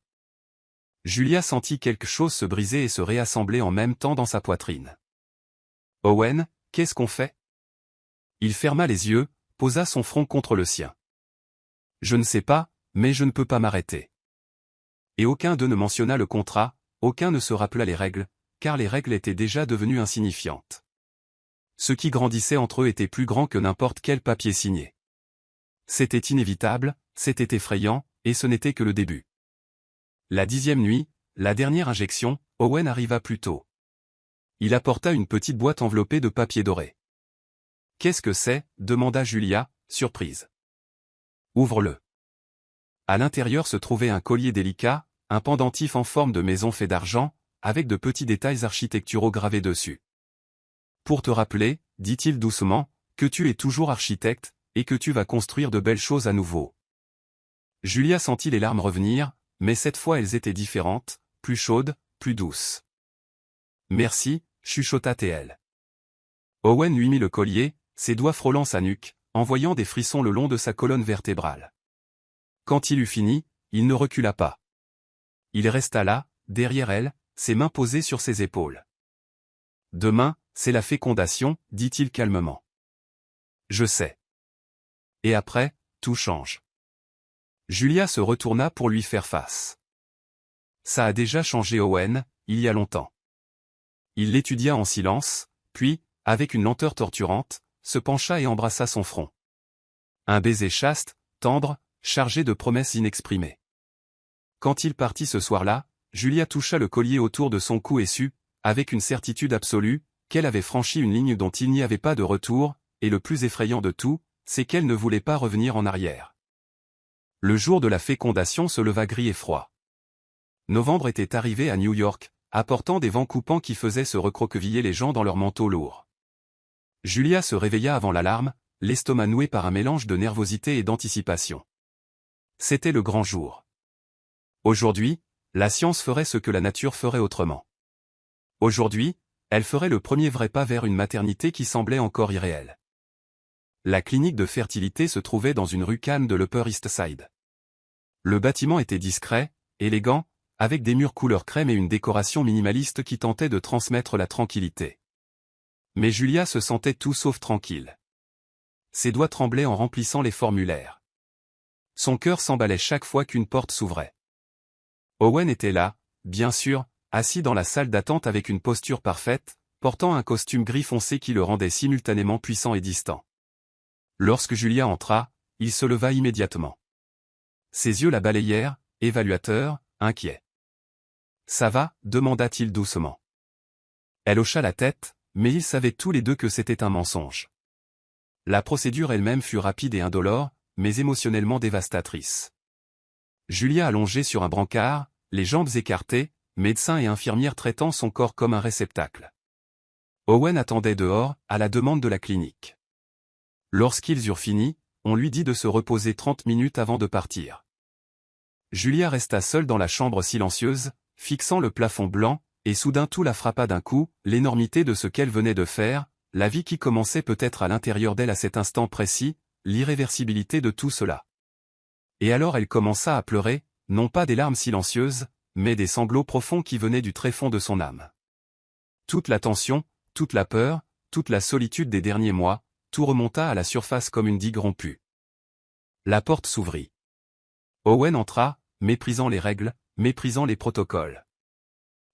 Julia sentit quelque chose se briser et se réassembler en même temps dans sa poitrine. « Owen, qu'est-ce qu'on fait ?» Il ferma les yeux, posa son front contre le sien. « Je ne sais pas, mais je ne peux pas m'arrêter. » Et aucun d'eux ne mentionna le contrat, aucun ne se rappela les règles, car les règles étaient déjà devenues insignifiantes. Ce qui grandissait entre eux était plus grand que n'importe quel papier signé. C'était inévitable, c'était effrayant, et ce n'était que le début. La 10e nuit, la dernière injection, Owen arriva plus tôt. Il apporta une petite boîte enveloppée de papier doré. « Qu'est-ce que c'est ?» demanda Julia, surprise. « Ouvre-le. » À l'intérieur se trouvait un collier délicat, un pendentif en forme de maison fait d'argent, avec de petits détails architecturaux gravés dessus. « Pour te rappeler, » dit-il doucement, « que tu es toujours architecte, et que tu vas construire de belles choses à nouveau. » Julia sentit les larmes revenir, mais cette fois elles étaient différentes, plus chaudes, plus douces. « Merci, » chuchota-t-elle. Owen lui mit le collier, ses doigts frôlant sa nuque, envoyant des frissons le long de sa colonne vertébrale. Quand il eut fini, il ne recula pas. Il resta là, derrière elle, ses mains posées sur ses épaules. « Demain, c'est la fécondation, » dit-il calmement. « Je sais. Et après, tout change. » Julia se retourna pour lui faire face. Ça a déjà changé Owen, il y a longtemps. Il l'étudia en silence, puis, avec une lenteur torturante, se pencha et embrassa son front. Un baiser chaste, tendre, chargé de promesses inexprimées. Quand il partit ce soir-là, Julia toucha le collier autour de son cou et sut, avec une certitude absolue, qu'elle avait franchi une ligne dont il n'y avait pas de retour, et le plus effrayant de tout, c'est qu'elle ne voulait pas revenir en arrière. Le jour de la fécondation se leva gris et froid. Novembre était arrivé à New York, apportant des vents coupants qui faisaient se recroqueviller les gens dans leurs manteaux lourds. Julia se réveilla avant l'alarme, l'estomac noué par un mélange de nervosité et d'anticipation. C'était le grand jour. Aujourd'hui, la science ferait ce que la nature ferait autrement. Aujourd'hui, elle ferait le premier vrai pas vers une maternité qui semblait encore irréelle. La clinique de fertilité se trouvait dans une rue calme de l'Upper East Side. Le bâtiment était discret, élégant, avec des murs couleur crème et une décoration minimaliste qui tentait de transmettre la tranquillité. Mais Julia se sentait tout sauf tranquille. Ses doigts tremblaient en remplissant les formulaires. Son cœur s'emballait chaque fois qu'une porte s'ouvrait. Owen était là, bien sûr, assis dans la salle d'attente avec une posture parfaite, portant un costume gris foncé qui le rendait simultanément puissant et distant. Lorsque Julia entra, il se leva immédiatement. Ses yeux la balayèrent, évaluateurs, inquiets. « Ça va ?» demanda-t-il doucement. Elle hocha la tête, mais ils savaient tous les deux que c'était un mensonge. La procédure elle-même fut rapide et indolore, mais émotionnellement dévastatrice. Julia allongée sur un brancard, les jambes écartées, médecin et infirmière traitant son corps comme un réceptacle. Owen attendait dehors, à la demande de la clinique. Lorsqu'ils eurent fini, on lui dit de se reposer 30 minutes avant de partir. Julia resta seule dans la chambre silencieuse, fixant le plafond blanc, et soudain tout la frappa d'un coup, l'énormité de ce qu'elle venait de faire, la vie qui commençait peut-être à l'intérieur d'elle à cet instant précis, l'irréversibilité de tout cela. Et alors elle commença à pleurer, non pas des larmes silencieuses, mais des sanglots profonds qui venaient du tréfonds de son âme. Toute la tension, toute la peur, toute la solitude des derniers mois, tout remonta à la surface comme une digue rompue. La porte s'ouvrit. Owen entra, méprisant les règles, méprisant les protocoles.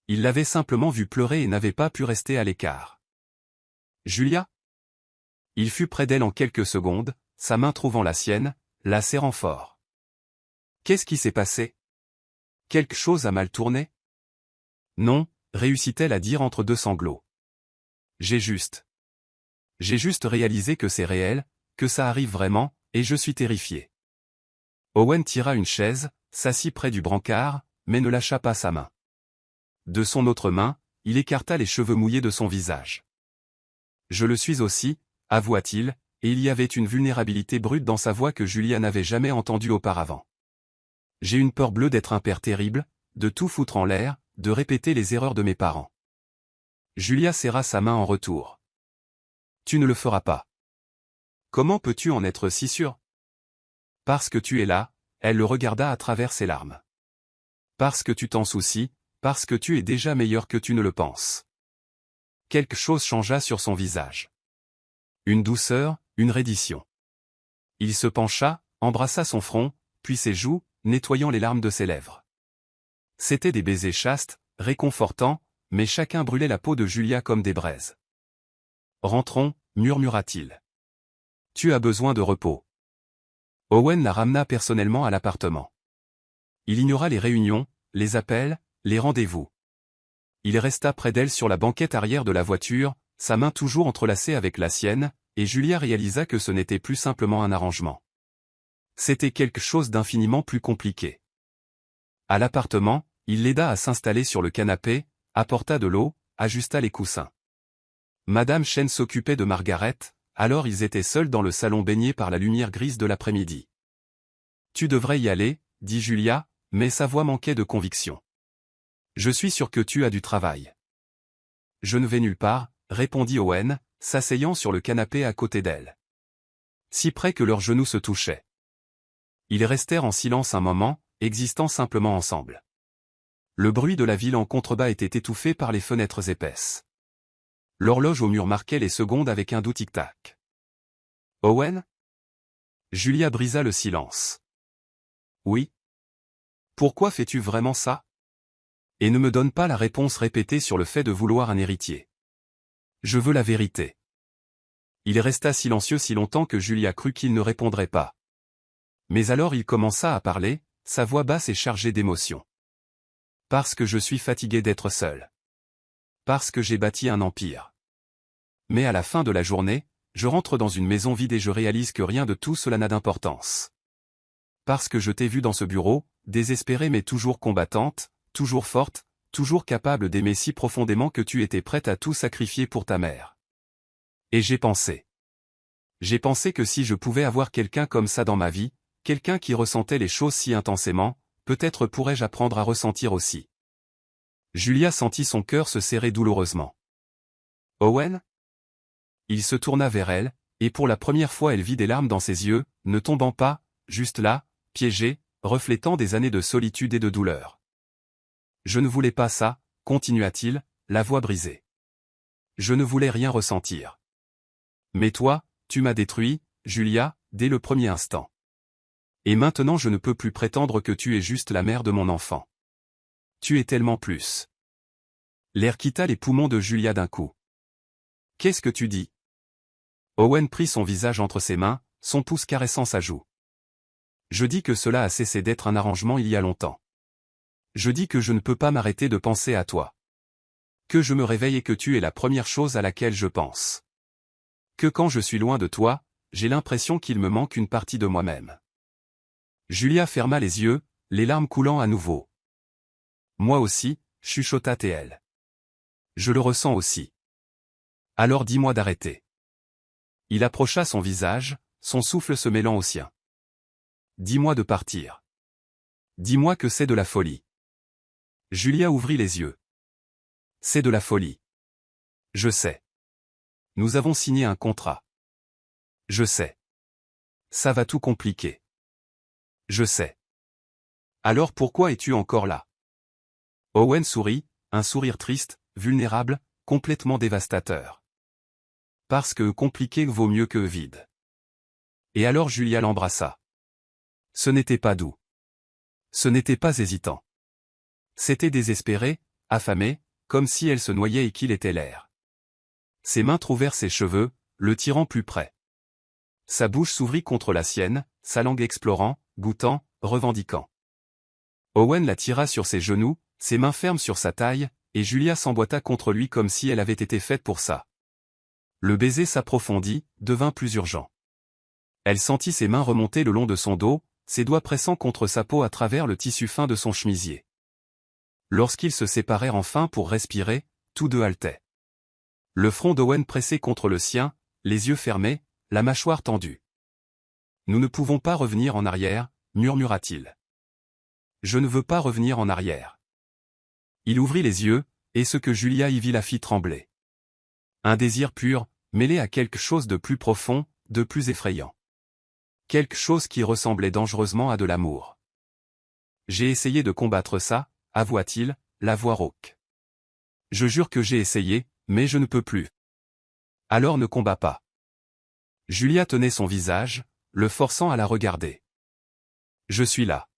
Il l'avait simplement vue pleurer et n'avait pas pu rester à l'écart. Julia? Il fut près d'elle en quelques secondes, sa main trouvant la sienne, la serrant fort. Qu'est-ce qui s'est passé? Quelque chose a mal tourné? Non, réussit-elle à dire entre deux sanglots. J'ai juste réalisé que c'est réel, que ça arrive vraiment, et je suis terrifié. Owen tira une chaise, s'assit près du brancard, mais ne lâcha pas sa main. De son autre main, il écarta les cheveux mouillés de son visage. Je le suis aussi, avoua-t-il, et il y avait une vulnérabilité brute dans sa voix que Julia n'avait jamais entendue auparavant. J'ai une peur bleue d'être un père terrible, de tout foutre en l'air, de répéter les erreurs de mes parents. Julia serra sa main en retour. Tu ne le feras pas. Comment peux-tu en être si sûr? Parce que tu es là, elle le regarda à travers ses larmes. Parce que tu t'en soucies, parce que tu es déjà meilleur que tu ne le penses. Quelque chose changea sur son visage. Une douceur, une reddition. Il se pencha, embrassa son front, puis ses joues, nettoyant les larmes de ses lèvres. C'étaient des baisers chastes, réconfortants, mais chacun brûlait la peau de Julia comme des braises. Rentrons, murmura-t-il. Tu as besoin de repos. Owen la ramena personnellement à l'appartement. Il ignora les réunions, les appels, les rendez-vous. Il resta près d'elle sur la banquette arrière de la voiture, sa main toujours entrelacée avec la sienne, et Julia réalisa que ce n'était plus simplement un arrangement. C'était quelque chose d'infiniment plus compliqué. À l'appartement, il l'aida à s'installer sur le canapé, apporta de l'eau, ajusta les coussins. Madame Chen s'occupait de Margaret, alors ils étaient seuls dans le salon baigné par la lumière grise de l'après-midi. Tu devrais y aller, dit Julia, mais sa voix manquait de conviction. Je suis sûr que tu as du travail. Je ne vais nulle part, répondit Owen, s'asseyant sur le canapé à côté d'elle. Si près que leurs genoux se touchaient. Ils restèrent en silence un moment, existant simplement ensemble. Le bruit de la ville en contrebas était étouffé par les fenêtres épaisses. L'horloge au mur marquait les secondes avec un doux tic-tac. Owen? Julia brisa le silence. Oui. Pourquoi fais-tu vraiment ça? Et ne me donne pas la réponse répétée sur le fait de vouloir un héritier. Je veux la vérité. Il resta silencieux si longtemps que Julia crut qu'il ne répondrait pas. Mais alors il commença à parler, sa voix basse et chargée d'émotion. Parce que je suis fatigué d'être seul. Parce que j'ai bâti un empire. Mais à la fin de la journée, je rentre dans une maison vide et je réalise que rien de tout cela n'a d'importance. Parce que je t'ai vu dans ce bureau, désespérée mais toujours combattante, toujours forte, toujours capable d'aimer si profondément que tu étais prête à tout sacrifier pour ta mère. Et j'ai pensé. J'ai pensé que si je pouvais avoir quelqu'un comme ça dans ma vie, quelqu'un qui ressentait les choses si intensément, peut-être pourrais-je apprendre à ressentir aussi. Julia sentit son cœur se serrer douloureusement. Owen? Il se tourna vers elle, et pour la première fois elle vit des larmes dans ses yeux, ne tombant pas, juste là, piégées, reflétant des années de solitude et de douleur. Je ne voulais pas ça, continua-t-il, la voix brisée. Je ne voulais rien ressentir. Mais toi, tu m'as détruit, Julia, dès le premier instant. Et maintenant je ne peux plus prétendre que tu es juste la mère de mon enfant. Tu es tellement plus. L'air quitta les poumons de Julia d'un coup. Qu'est-ce que tu dis? Owen prit son visage entre ses mains, son pouce caressant sa joue. Je dis que cela a cessé d'être un arrangement il y a longtemps. Je dis que je ne peux pas m'arrêter de penser à toi. Que je me réveille et que tu es la première chose à laquelle je pense. Que quand je suis loin de toi, j'ai l'impression qu'il me manque une partie de moi-même. Julia ferma les yeux, les larmes coulant à nouveau. Moi aussi, chuchota-t-elle. Je le ressens aussi. Alors dis-moi d'arrêter. Il approcha son visage, son souffle se mêlant au sien. Dis-moi de partir. Dis-moi que c'est de la folie. Julia ouvrit les yeux. C'est de la folie. Je sais. Nous avons signé un contrat. Je sais. Ça va tout compliquer. Je sais. Alors pourquoi es-tu encore là? Owen sourit, un sourire triste, vulnérable, complètement dévastateur. Parce que compliqué vaut mieux que vide. Et alors Julia l'embrassa. Ce n'était pas doux. Ce n'était pas hésitant. C'était désespéré, affamé, comme si elle se noyait et qu'il était l'air. Ses mains trouvèrent ses cheveux, le tirant plus près. Sa bouche s'ouvrit contre la sienne, sa langue explorant, goûtant, revendiquant. Owen la tira sur ses genoux, ses mains fermes sur sa taille, et Julia s'emboîta contre lui comme si elle avait été faite pour ça. Le baiser s'approfondit, devint plus urgent. Elle sentit ses mains remonter le long de son dos, ses doigts pressant contre sa peau à travers le tissu fin de son chemisier. Lorsqu'ils se séparèrent enfin pour respirer, tous deux haletaient. Le front d'Owen pressé contre le sien, les yeux fermés, la mâchoire tendue. Nous ne pouvons pas revenir en arrière, murmura-t-il. Je ne veux pas revenir en arrière. Il ouvrit les yeux, et ce que Julia y vit la fit trembler. Un désir pur, mêlé à quelque chose de plus profond, de plus effrayant. Quelque chose qui ressemblait dangereusement à de l'amour. J'ai essayé de combattre ça, avoua-t-il, la voix rauque. Je jure que j'ai essayé, mais je ne peux plus. Alors ne combats pas. Julia tenait son visage, le forçant à la regarder. Je suis là.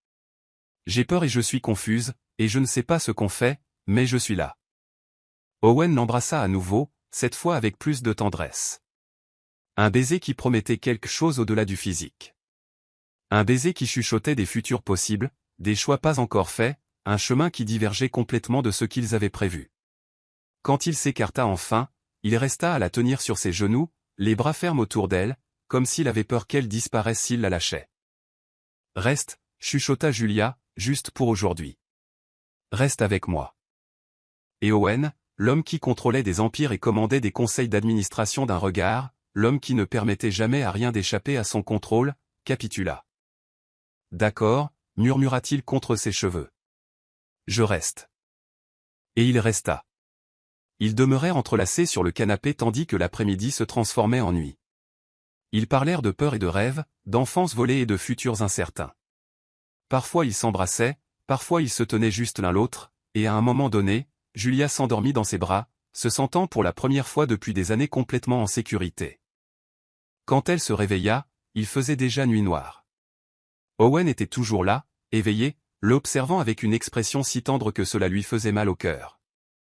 J'ai peur et je suis confuse, et je ne sais pas ce qu'on fait, mais je suis là. Owen l'embrassa à nouveau, cette fois avec plus de tendresse. Un baiser qui promettait quelque chose au-delà du physique. Un baiser qui chuchotait des futurs possibles, des choix pas encore faits, un chemin qui divergeait complètement de ce qu'ils avaient prévu. Quand il s'écarta enfin, il resta à la tenir sur ses genoux, les bras fermes autour d'elle, comme s'il avait peur qu'elle disparaisse s'il la lâchait. Reste, chuchota Julia, juste pour aujourd'hui. Reste avec moi. Et Owen, l'homme qui contrôlait des empires et commandait des conseils d'administration d'un regard, l'homme qui ne permettait jamais à rien d'échapper à son contrôle, capitula. D'accord, murmura-t-il contre ses cheveux. Je reste. Et il resta. Ils demeurèrent entrelacés sur le canapé tandis que l'après-midi se transformait en nuit. Ils parlèrent de peur et de rêves, d'enfance volée et de futurs incertains. Parfois ils s'embrassaient, parfois ils se tenaient juste l'un l'autre, et à un moment donné, Julia s'endormit dans ses bras, se sentant pour la première fois depuis des années complètement en sécurité. Quand elle se réveilla, il faisait déjà nuit noire. Owen était toujours là, éveillé, l'observant avec une expression si tendre que cela lui faisait mal au cœur.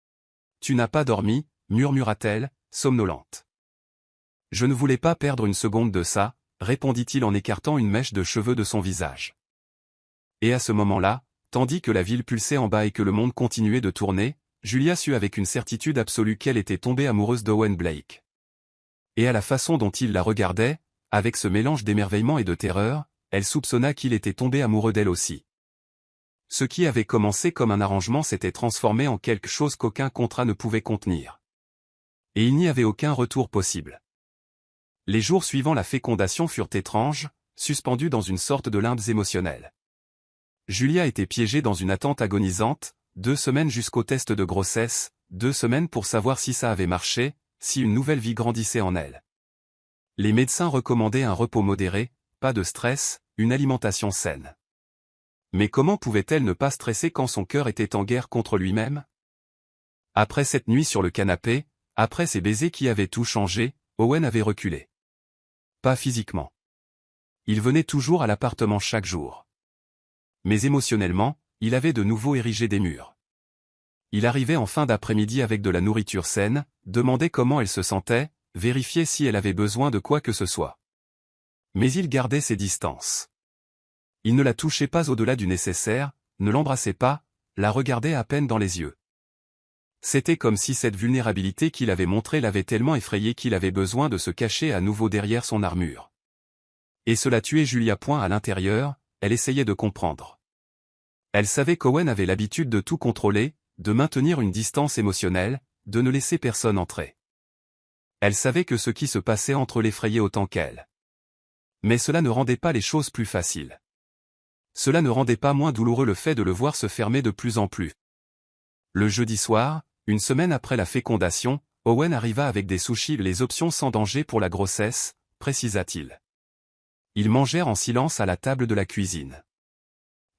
« Tu n'as pas dormi » murmura-t-elle, somnolente. « Je ne voulais pas perdre une seconde de ça » répondit-il en écartant une mèche de cheveux de son visage. Et à ce moment-là, tandis que la ville pulsait en bas et que le monde continuait de tourner, Julia sut avec une certitude absolue qu'elle était tombée amoureuse d'Owen Blake. Et à la façon dont il la regardait, avec ce mélange d'émerveillement et de terreur, elle soupçonna qu'il était tombé amoureux d'elle aussi. Ce qui avait commencé comme un arrangement s'était transformé en quelque chose qu'aucun contrat ne pouvait contenir. Et il n'y avait aucun retour possible. Les jours suivant la fécondation furent étranges, suspendus dans une sorte de limbes émotionnelles. Julia était piégée dans une attente agonisante, 2 semaines jusqu'au test de grossesse, 2 semaines pour savoir si ça avait marché, si une nouvelle vie grandissait en elle. Les médecins recommandaient un repos modéré, pas de stress, une alimentation saine. Mais comment pouvait-elle ne pas stresser quand son cœur était en guerre contre lui-même? Après cette nuit sur le canapé, après ces baisers qui avaient tout changé, Owen avait reculé. Pas physiquement. Il venait toujours à l'appartement chaque jour. Mais émotionnellement, il avait de nouveau érigé des murs. Il arrivait en fin d'après-midi avec de la nourriture saine, demandait comment elle se sentait, vérifiait si elle avait besoin de quoi que ce soit. Mais il gardait ses distances. Il ne la touchait pas au-delà du nécessaire, ne l'embrassait pas, la regardait à peine dans les yeux. C'était comme si cette vulnérabilité qu'il avait montrée l'avait tellement effrayé qu'il avait besoin de se cacher à nouveau derrière son armure. Et cela tuait Julia. À l'intérieur, elle essayait de comprendre. Elle savait qu'Owen avait l'habitude de tout contrôler, de maintenir une distance émotionnelle, de ne laisser personne entrer. Elle savait que ce qui se passait entre eux l'effrayait autant qu'elle. Mais cela ne rendait pas les choses plus faciles. Cela ne rendait pas moins douloureux le fait de le voir se fermer de plus en plus. Le jeudi soir, une semaine après la fécondation, Owen arriva avec des sushis, les options sans danger pour la grossesse, précisa-t-il. Ils mangèrent en silence à la table de la cuisine.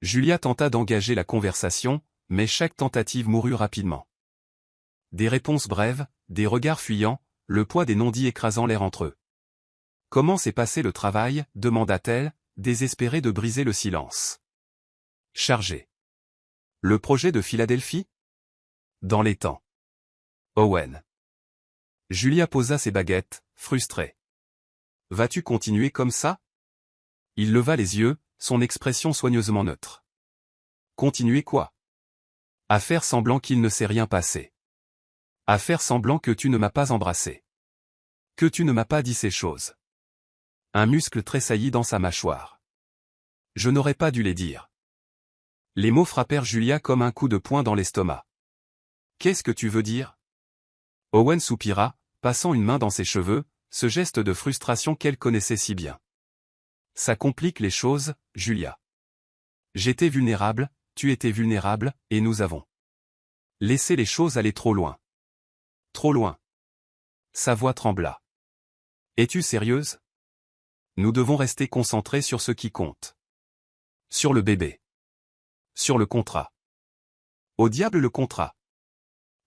Julia tenta d'engager la conversation, mais chaque tentative mourut rapidement. Des réponses brèves, des regards fuyants, le poids des non-dits écrasant l'air entre eux. « Comment s'est passé le travail » demanda-t-elle, désespérée de briser le silence. « Chargé. »« Le projet de Philadelphie ?» ?»« Dans les temps. » Owen. Julia posa ses baguettes, frustrée. « Vas-tu continuer comme ça ?» Il leva les yeux, son expression soigneusement neutre. « Continuer quoi ? » À faire semblant qu'il ne s'est rien passé. À faire semblant que tu ne m'as pas embrassé. Que tu ne m'as pas dit ces choses. Un muscle tressaillit dans sa mâchoire. Je n'aurais pas dû les dire. Les mots frappèrent Julia comme un coup de poing dans l'estomac. Qu'est-ce que tu veux dire ? Owen soupira, passant une main dans ses cheveux, ce geste de frustration qu'elle connaissait si bien. Ça complique les choses, Julia. J'étais vulnérable, tu étais vulnérable, et nous avons laissé les choses aller trop loin. Trop loin. Sa voix trembla. Es-tu sérieuse ? Nous devons rester concentrés sur ce qui compte. Sur le bébé. Sur le contrat. Au diable le contrat.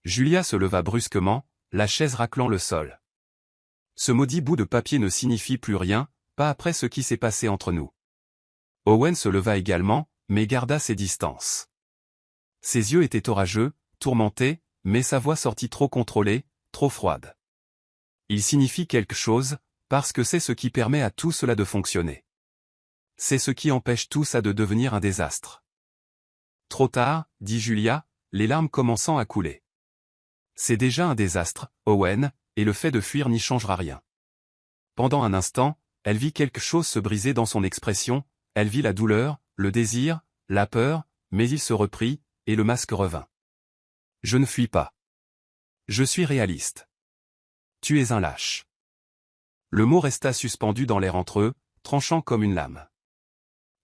Julia se leva brusquement, la chaise raclant le sol. Ce maudit bout de papier ne signifie plus rien, pas après ce qui s'est passé entre nous. Owen se leva également, mais garda ses distances. Ses yeux étaient orageux, tourmentés, mais sa voix sortit trop contrôlée, trop froide. Il signifie quelque chose, parce que c'est ce qui permet à tout cela de fonctionner. C'est ce qui empêche tout ça de devenir un désastre. Trop tard, dit Julia, les larmes commençant à couler. C'est déjà un désastre, Owen, et le fait de fuir n'y changera rien. Pendant un instant, elle vit quelque chose se briser dans son expression, elle vit la douleur, le désir, la peur, mais il se reprit, et le masque revint. Je ne fuis pas. Je suis réaliste. Tu es un lâche. Le mot resta suspendu dans l'air entre eux, tranchant comme une lame.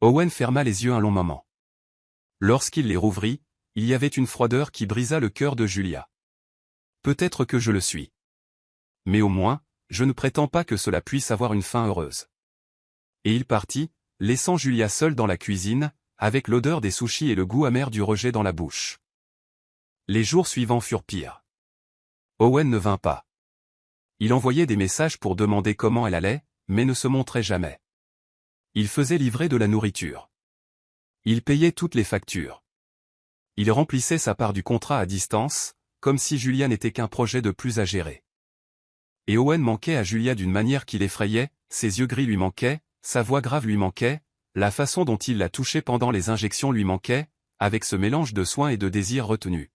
Owen ferma les yeux un long moment. Lorsqu'il les rouvrit, il y avait une froideur qui brisa le cœur de Julia. Peut-être que je le suis. Mais au moins, je ne prétends pas que cela puisse avoir une fin heureuse. Et il partit, laissant Julia seule dans la cuisine, avec l'odeur des sushis et le goût amer du rejet dans la bouche. Les jours suivants furent pires. Owen ne vint pas. Il envoyait des messages pour demander comment elle allait, mais ne se montrait jamais. Il faisait livrer de la nourriture. Il payait toutes les factures. Il remplissait sa part du contrat à distance, comme si Julia n'était qu'un projet de plus à gérer. Et Owen manquait à Julia d'une manière qui l'effrayait, ses yeux gris lui manquaient, sa voix grave lui manquait, la façon dont il la touchait pendant les injections lui manquait, avec ce mélange de soins et de désirs retenus.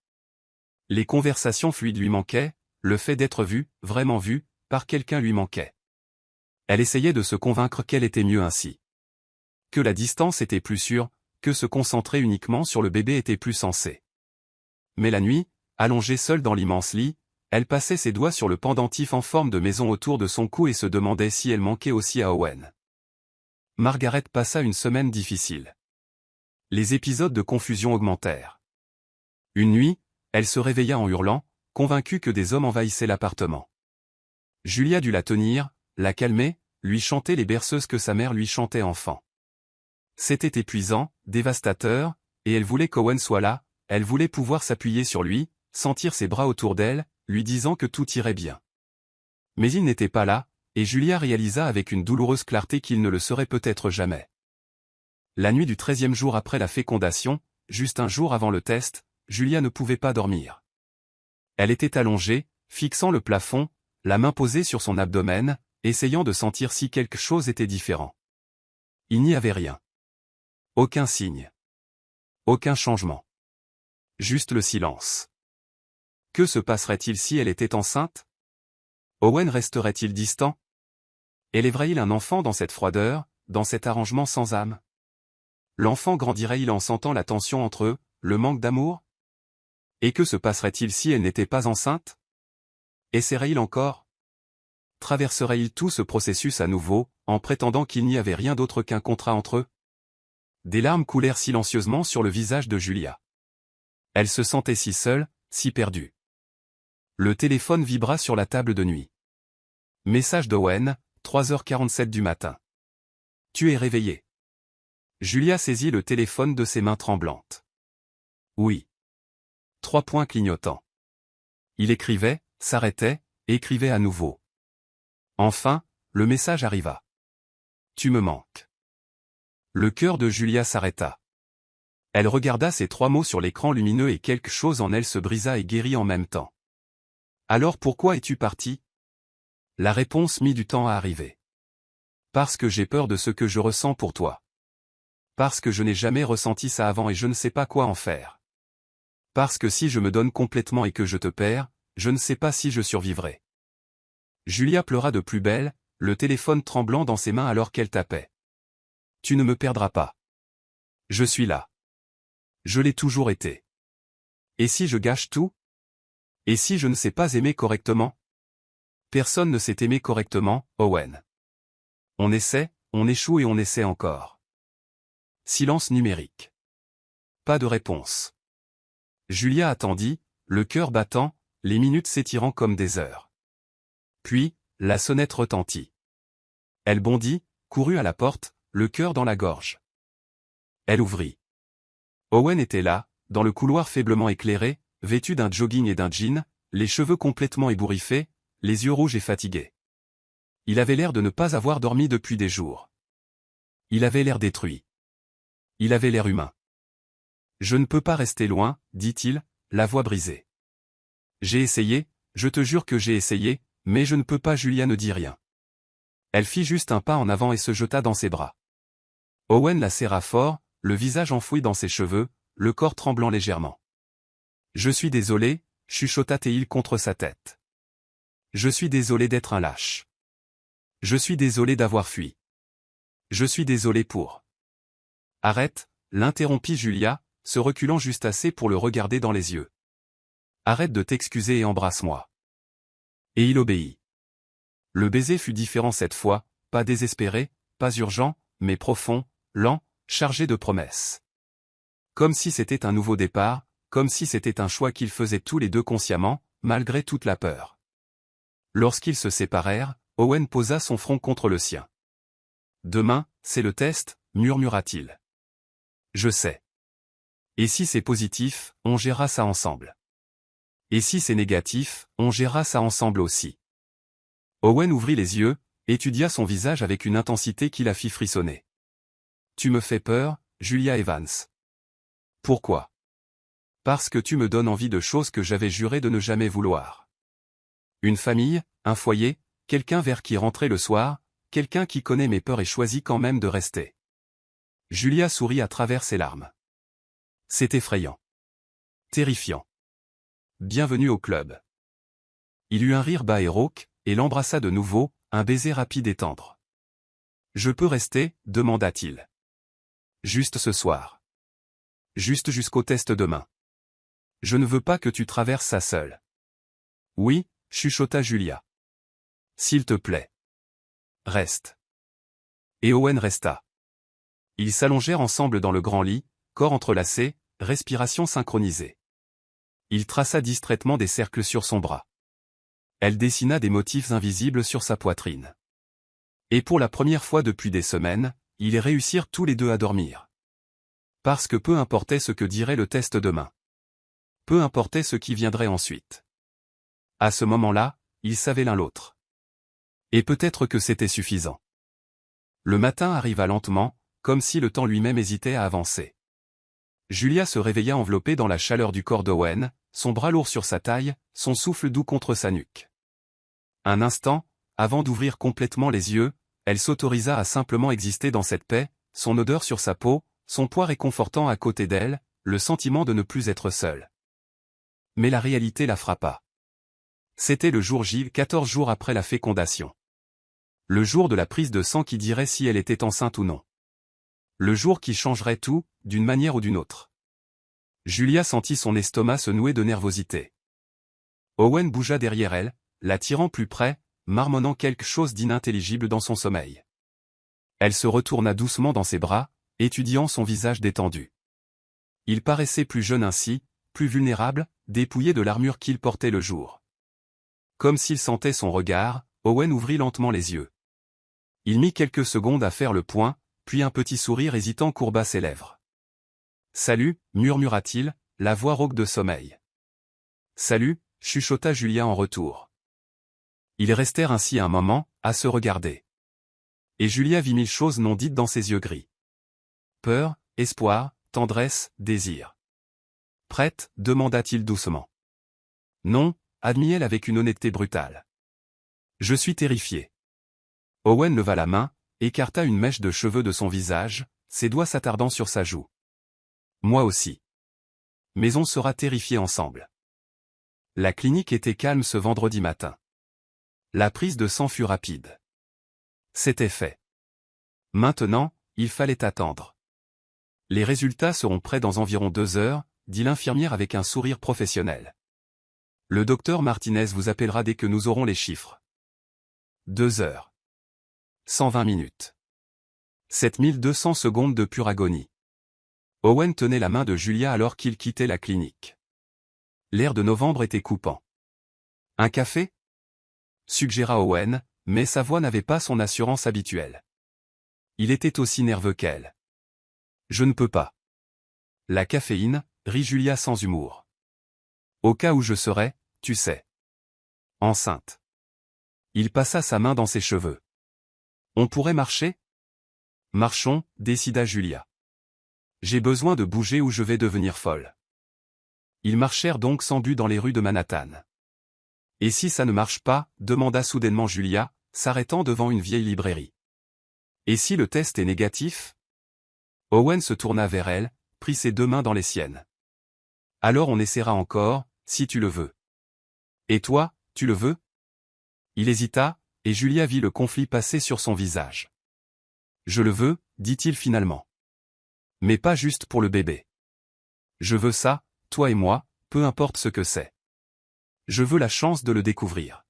Les conversations fluides lui manquaient, le fait d'être vue, vraiment vue, par quelqu'un lui manquait. Elle essayait de se convaincre qu'elle était mieux ainsi. Que la distance était plus sûre, que se concentrer uniquement sur le bébé était plus sensé. Mais la nuit, allongée seule dans l'immense lit, elle passait ses doigts sur le pendentif en forme de maison autour de son cou et se demandait si elle manquait aussi à Owen. Margaret passa une semaine difficile. Les épisodes de confusion augmentèrent. Une nuit, elle se réveilla en hurlant, convaincue que des hommes envahissaient l'appartement. Julia dut la tenir, la calmer, lui chanter les berceuses que sa mère lui chantait enfant. C'était épuisant, dévastateur, et elle voulait qu'Owen soit là, elle voulait pouvoir s'appuyer sur lui, sentir ses bras autour d'elle, lui disant que tout irait bien. Mais il n'était pas là, et Julia réalisa avec une douloureuse clarté qu'il ne le serait peut-être jamais. La nuit du 13e jour après la fécondation, juste un jour avant le test, Julia ne pouvait pas dormir. Elle était allongée, fixant le plafond, la main posée sur son abdomen, essayant de sentir si quelque chose était différent. Il n'y avait rien. Aucun signe. Aucun changement. Juste le silence. Que se passerait-il si elle était enceinte? Owen resterait-il distant? Élèverait-il un enfant dans cette froideur, dans cet arrangement sans âme? L'enfant grandirait-il en sentant la tension entre eux, le manque d'amour? Et que se passerait-il si elle n'était pas enceinte? Essaierait-il encore? Traverserait-il tout ce processus à nouveau, en prétendant qu'il n'y avait rien d'autre qu'un contrat entre eux? Des larmes coulèrent silencieusement sur le visage de Julia. Elle se sentait si seule, si perdue. Le téléphone vibra sur la table de nuit. Message d'Owen, 3h47 du matin. Tu es réveillée. Julia saisit le téléphone de ses mains tremblantes. Oui. 3 points clignotants. Il écrivait, s'arrêtait, écrivait à nouveau. Enfin, le message arriva. Tu me manques. Le cœur de Julia s'arrêta. Elle regarda ces 3 mots sur l'écran lumineux et quelque chose en elle se brisa et guérit en même temps. Alors pourquoi es-tu parti? La réponse mit du temps à arriver. Parce que j'ai peur de ce que je ressens pour toi. Parce que je n'ai jamais ressenti ça avant et je ne sais pas quoi en faire. Parce que si je me donne complètement et que je te perds, je ne sais pas si je survivrai. Julia pleura de plus belle, le téléphone tremblant dans ses mains alors qu'elle tapait. Tu ne me perdras pas. Je suis là. Je l'ai toujours été. Et si je gâche tout? Et si je ne sais pas aimer correctement? Personne ne sait aimer correctement, Owen. On essaie, on échoue et on essaie encore. Silence numérique. Pas de réponse. Julia attendit, le cœur battant, les minutes s'étirant comme des heures. Puis, la sonnette retentit. Elle bondit, courut à la porte, le cœur dans la gorge. Elle ouvrit. Owen était là, dans le couloir faiblement éclairé, vêtu d'un jogging et d'un jean, les cheveux complètement ébouriffés, les yeux rouges et fatigués. Il avait l'air de ne pas avoir dormi depuis des jours. Il avait l'air détruit. Il avait l'air humain. Je ne peux pas rester loin, dit-il, la voix brisée. J'ai essayé, je te jure que j'ai essayé, mais je ne peux pas. Julia ne dit rien. Elle fit juste un pas en avant et se jeta dans ses bras. Owen la serra fort, le visage enfoui dans ses cheveux, le corps tremblant légèrement. Je suis désolé, chuchota-t-il contre sa tête. Je suis désolé d'être un lâche. Je suis désolé d'avoir fui. Je suis désolé pour... Arrête, l'interrompit Julia, se reculant juste assez pour le regarder dans les yeux. Arrête de t'excuser et embrasse-moi. Et il obéit. Le baiser fut différent cette fois, pas désespéré, pas urgent, mais profond, lent, chargé de promesses. Comme si c'était un nouveau départ, comme si c'était un choix qu'ils faisaient tous les deux consciemment, malgré toute la peur. Lorsqu'ils se séparèrent, Owen posa son front contre le sien. Demain, c'est le test, murmura-t-il. Je sais. Et si c'est positif, on gérera ça ensemble. Et si c'est négatif, on gérera ça ensemble aussi. Owen ouvrit les yeux, étudia son visage avec une intensité qui la fit frissonner. Tu me fais peur, Julia Evans. Pourquoi? Parce que tu me donnes envie de choses que j'avais juré de ne jamais vouloir. Une famille, un foyer, quelqu'un vers qui rentrer le soir, quelqu'un qui connaît mes peurs et choisit quand même de rester. Julia sourit à travers ses larmes. C'est effrayant. Terrifiant. Bienvenue au club. Il eut un rire bas et rauque, et l'embrassa de nouveau, un baiser rapide et tendre. Je peux rester, demanda-t-il. Juste ce soir. Juste jusqu'au test demain. Je ne veux pas que tu traverses ça seule. Oui, chuchota Julia. S'il te plaît. Reste. Et Owen resta. Ils s'allongèrent ensemble dans le grand lit, corps entrelacés, respiration synchronisée. Il traça distraitement des cercles sur son bras. Elle dessina des motifs invisibles sur sa poitrine. Et pour la première fois depuis des semaines, ils réussirent tous les deux à dormir. Parce que peu importait ce que dirait le test demain. Peu importait ce qui viendrait ensuite. À ce moment-là, ils savaient l'un l'autre. Et peut-être que c'était suffisant. Le matin arriva lentement, comme si le temps lui-même hésitait à avancer. Julia se réveilla enveloppée dans la chaleur du corps d'Owen, son bras lourd sur sa taille, son souffle doux contre sa nuque. Un instant, avant d'ouvrir complètement les yeux, elle s'autorisa à simplement exister dans cette paix, son odeur sur sa peau, son poids réconfortant à côté d'elle, le sentiment de ne plus être seule. Mais la réalité la frappa. C'était le jour J, 14 jours après la fécondation. Le jour de la prise de sang qui dirait si elle était enceinte ou non. Le jour qui changerait tout, d'une manière ou d'une autre. Julia sentit son estomac se nouer de nervosité. Owen bougea derrière elle, l'attirant plus près, marmonnant quelque chose d'inintelligible dans son sommeil. Elle se retourna doucement dans ses bras, étudiant son visage détendu. Il paraissait plus jeune ainsi, plus vulnérable, dépouillé de l'armure qu'il portait le jour. Comme s'il sentait son regard, Owen ouvrit lentement les yeux. Il mit quelques secondes à faire le point, puis un petit sourire hésitant courba ses lèvres. « Salut » murmura-t-il, la voix rauque de sommeil. « Salut » chuchota Julia en retour. Ils restèrent ainsi un moment, à se regarder. Et Julia vit mille choses non dites dans ses yeux gris. Peur, espoir, tendresse, désir. « Prête » demanda-t-il doucement. « Non » admit-elle avec une honnêteté brutale. « Je suis terrifié. » Owen leva la main, écarta une mèche de cheveux de son visage, ses doigts s'attardant sur sa joue. « Moi aussi. Mais on sera terrifiés ensemble. » La clinique était calme ce vendredi matin. La prise de sang fut rapide. C'était fait. Maintenant, il fallait attendre. Les résultats seront prêts dans environ 2 heures, dit l'infirmière avec un sourire professionnel. Le docteur Martinez vous appellera dès que nous aurons les chiffres. 2 heures. 120 minutes. 7200 secondes de pure agonie. Owen tenait la main de Julia alors qu'il quittait la clinique. L'air de novembre était coupant. Un café ? Suggéra Owen, mais sa voix n'avait pas son assurance habituelle. Il était aussi nerveux qu'elle. Je ne peux pas. La caféine, rit Julia sans humour. Au cas où je serais, tu sais. Enceinte. Il passa sa main dans ses cheveux. On pourrait marcher ? Marchons, décida Julia. J'ai besoin de bouger ou je vais devenir folle. Ils marchèrent donc sans but dans les rues de Manhattan. Et si ça ne marche pas, demanda soudainement Julia, s'arrêtant devant une vieille librairie. Et si le test est négatif ? Owen se tourna vers elle, prit ses 2 mains dans les siennes. Alors on essaiera encore, si tu le veux. Et toi, tu le veux ? Il hésita, et Julia vit le conflit passer sur son visage. Je le veux, dit-il finalement. Mais pas juste pour le bébé. Je veux ça, toi et moi, peu importe ce que c'est. Je veux la chance de le découvrir.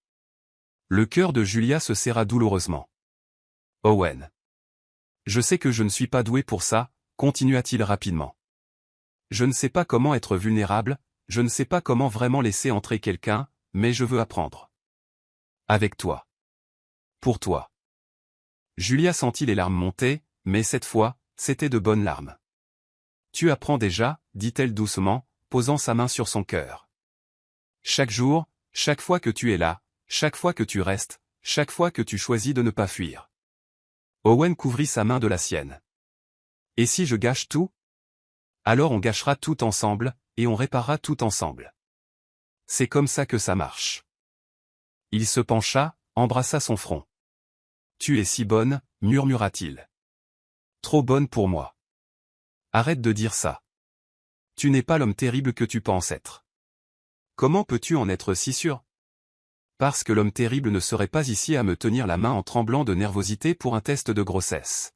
Le cœur de Julia se serra douloureusement. Owen. Je sais que je ne suis pas doué pour ça, continua-t-il rapidement. Je ne sais pas comment être vulnérable, je ne sais pas comment vraiment laisser entrer quelqu'un, mais je veux apprendre. Avec toi. Pour toi. Julia sentit les larmes monter, mais cette fois, c'était de bonnes larmes. Tu apprends déjà, dit-elle doucement, posant sa main sur son cœur. Chaque jour, chaque fois que tu es là, chaque fois que tu restes, chaque fois que tu choisis de ne pas fuir. Owen couvrit sa main de la sienne. Et si je gâche tout ? Alors on gâchera tout ensemble, et on réparera tout ensemble. C'est comme ça que ça marche. Il se pencha, embrassa son front. Tu es si bonne, murmura-t-il. Trop bonne pour moi. Arrête de dire ça. Tu n'es pas l'homme terrible que tu penses être. Comment peux-tu en être si sûr ? Parce que l'homme terrible ne serait pas ici à me tenir la main en tremblant de nervosité pour un test de grossesse.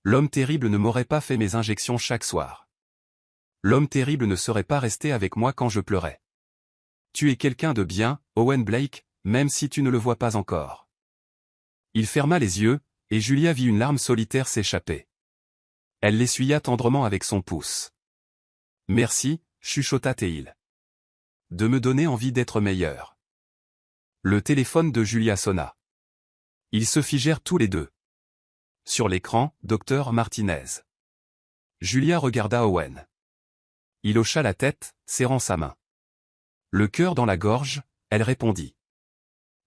L'homme terrible ne m'aurait pas fait mes injections chaque soir. L'homme terrible ne serait pas resté avec moi quand je pleurais. Tu es quelqu'un de bien, Owen Blake, même si tu ne le vois pas encore. Il ferma les yeux, et Julia vit une larme solitaire s'échapper. Elle l'essuya tendrement avec son pouce. Merci, chuchota Théil. De me donner envie d'être meilleur. Le téléphone de Julia sonna. Ils se figèrent tous les deux. Sur l'écran, Dr Martinez. Julia regarda Owen. Il hocha la tête, serrant sa main. Le cœur dans la gorge, elle répondit.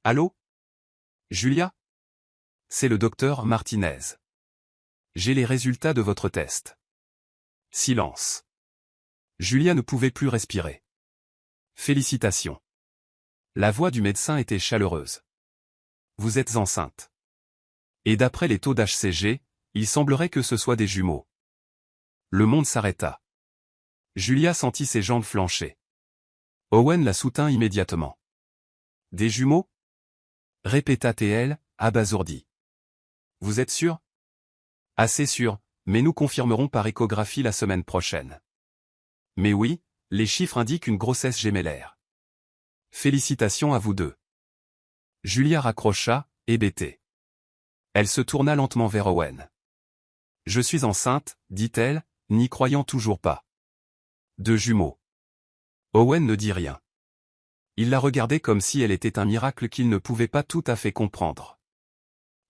Allô? Julia? C'est le docteur Martinez. J'ai les résultats de votre test. Silence. Julia ne pouvait plus respirer. Félicitations. La voix du médecin était chaleureuse. Vous êtes enceinte. Et d'après les taux d'HCG, il semblerait que ce soit des jumeaux. Le monde s'arrêta. Julia sentit ses jambes flancher. Owen la soutint immédiatement. Des jumeaux? Répéta T.L., abasourdi. Vous êtes sûr? Assez sûr, mais nous confirmerons par échographie la semaine prochaine. Mais oui, les chiffres indiquent une grossesse gémellaire. Félicitations à vous deux. Julia raccrocha, hébétée. Elle se tourna lentement vers Owen. Je suis enceinte, dit-elle, n'y croyant toujours pas. Deux jumeaux. Owen ne dit rien. Il la regardait comme si elle était un miracle qu'il ne pouvait pas tout à fait comprendre.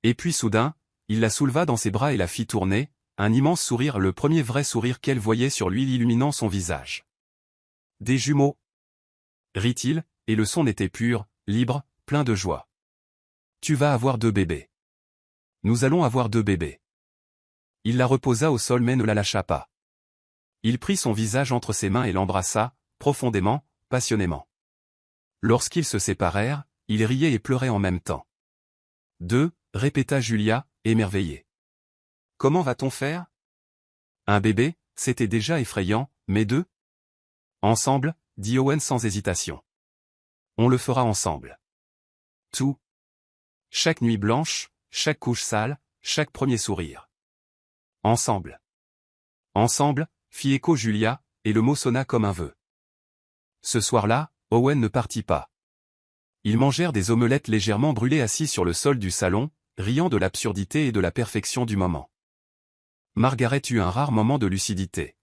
Et puis soudain, il la souleva dans ses bras et la fit tourner, un immense sourire, le premier vrai sourire qu'elle voyait sur lui illuminant son visage. Des jumeaux, rit-il, et le son était pur, libre, plein de joie. Tu vas avoir deux bébés. Nous allons avoir deux bébés. Il la reposa au sol mais ne la lâcha pas. Il prit son visage entre ses mains et l'embrassa, profondément, passionnément. Lorsqu'ils se séparèrent, il riait et pleurait en même temps. Deux, répéta Julia, émerveillée. Comment va-t-on faire? Un bébé, c'était déjà effrayant, mais deux? Ensemble, dit Owen sans hésitation. On le fera ensemble. Tout. Chaque nuit blanche, chaque couche sale, chaque premier sourire. Ensemble. Ensemble, fit écho Julia, et le mot sonna comme un vœu. Ce soir-là, Owen ne partit pas. Ils mangèrent des omelettes légèrement brûlées assis sur le sol du salon, riant de l'absurdité et de la perfection du moment. Margaret eut un rare moment de lucidité.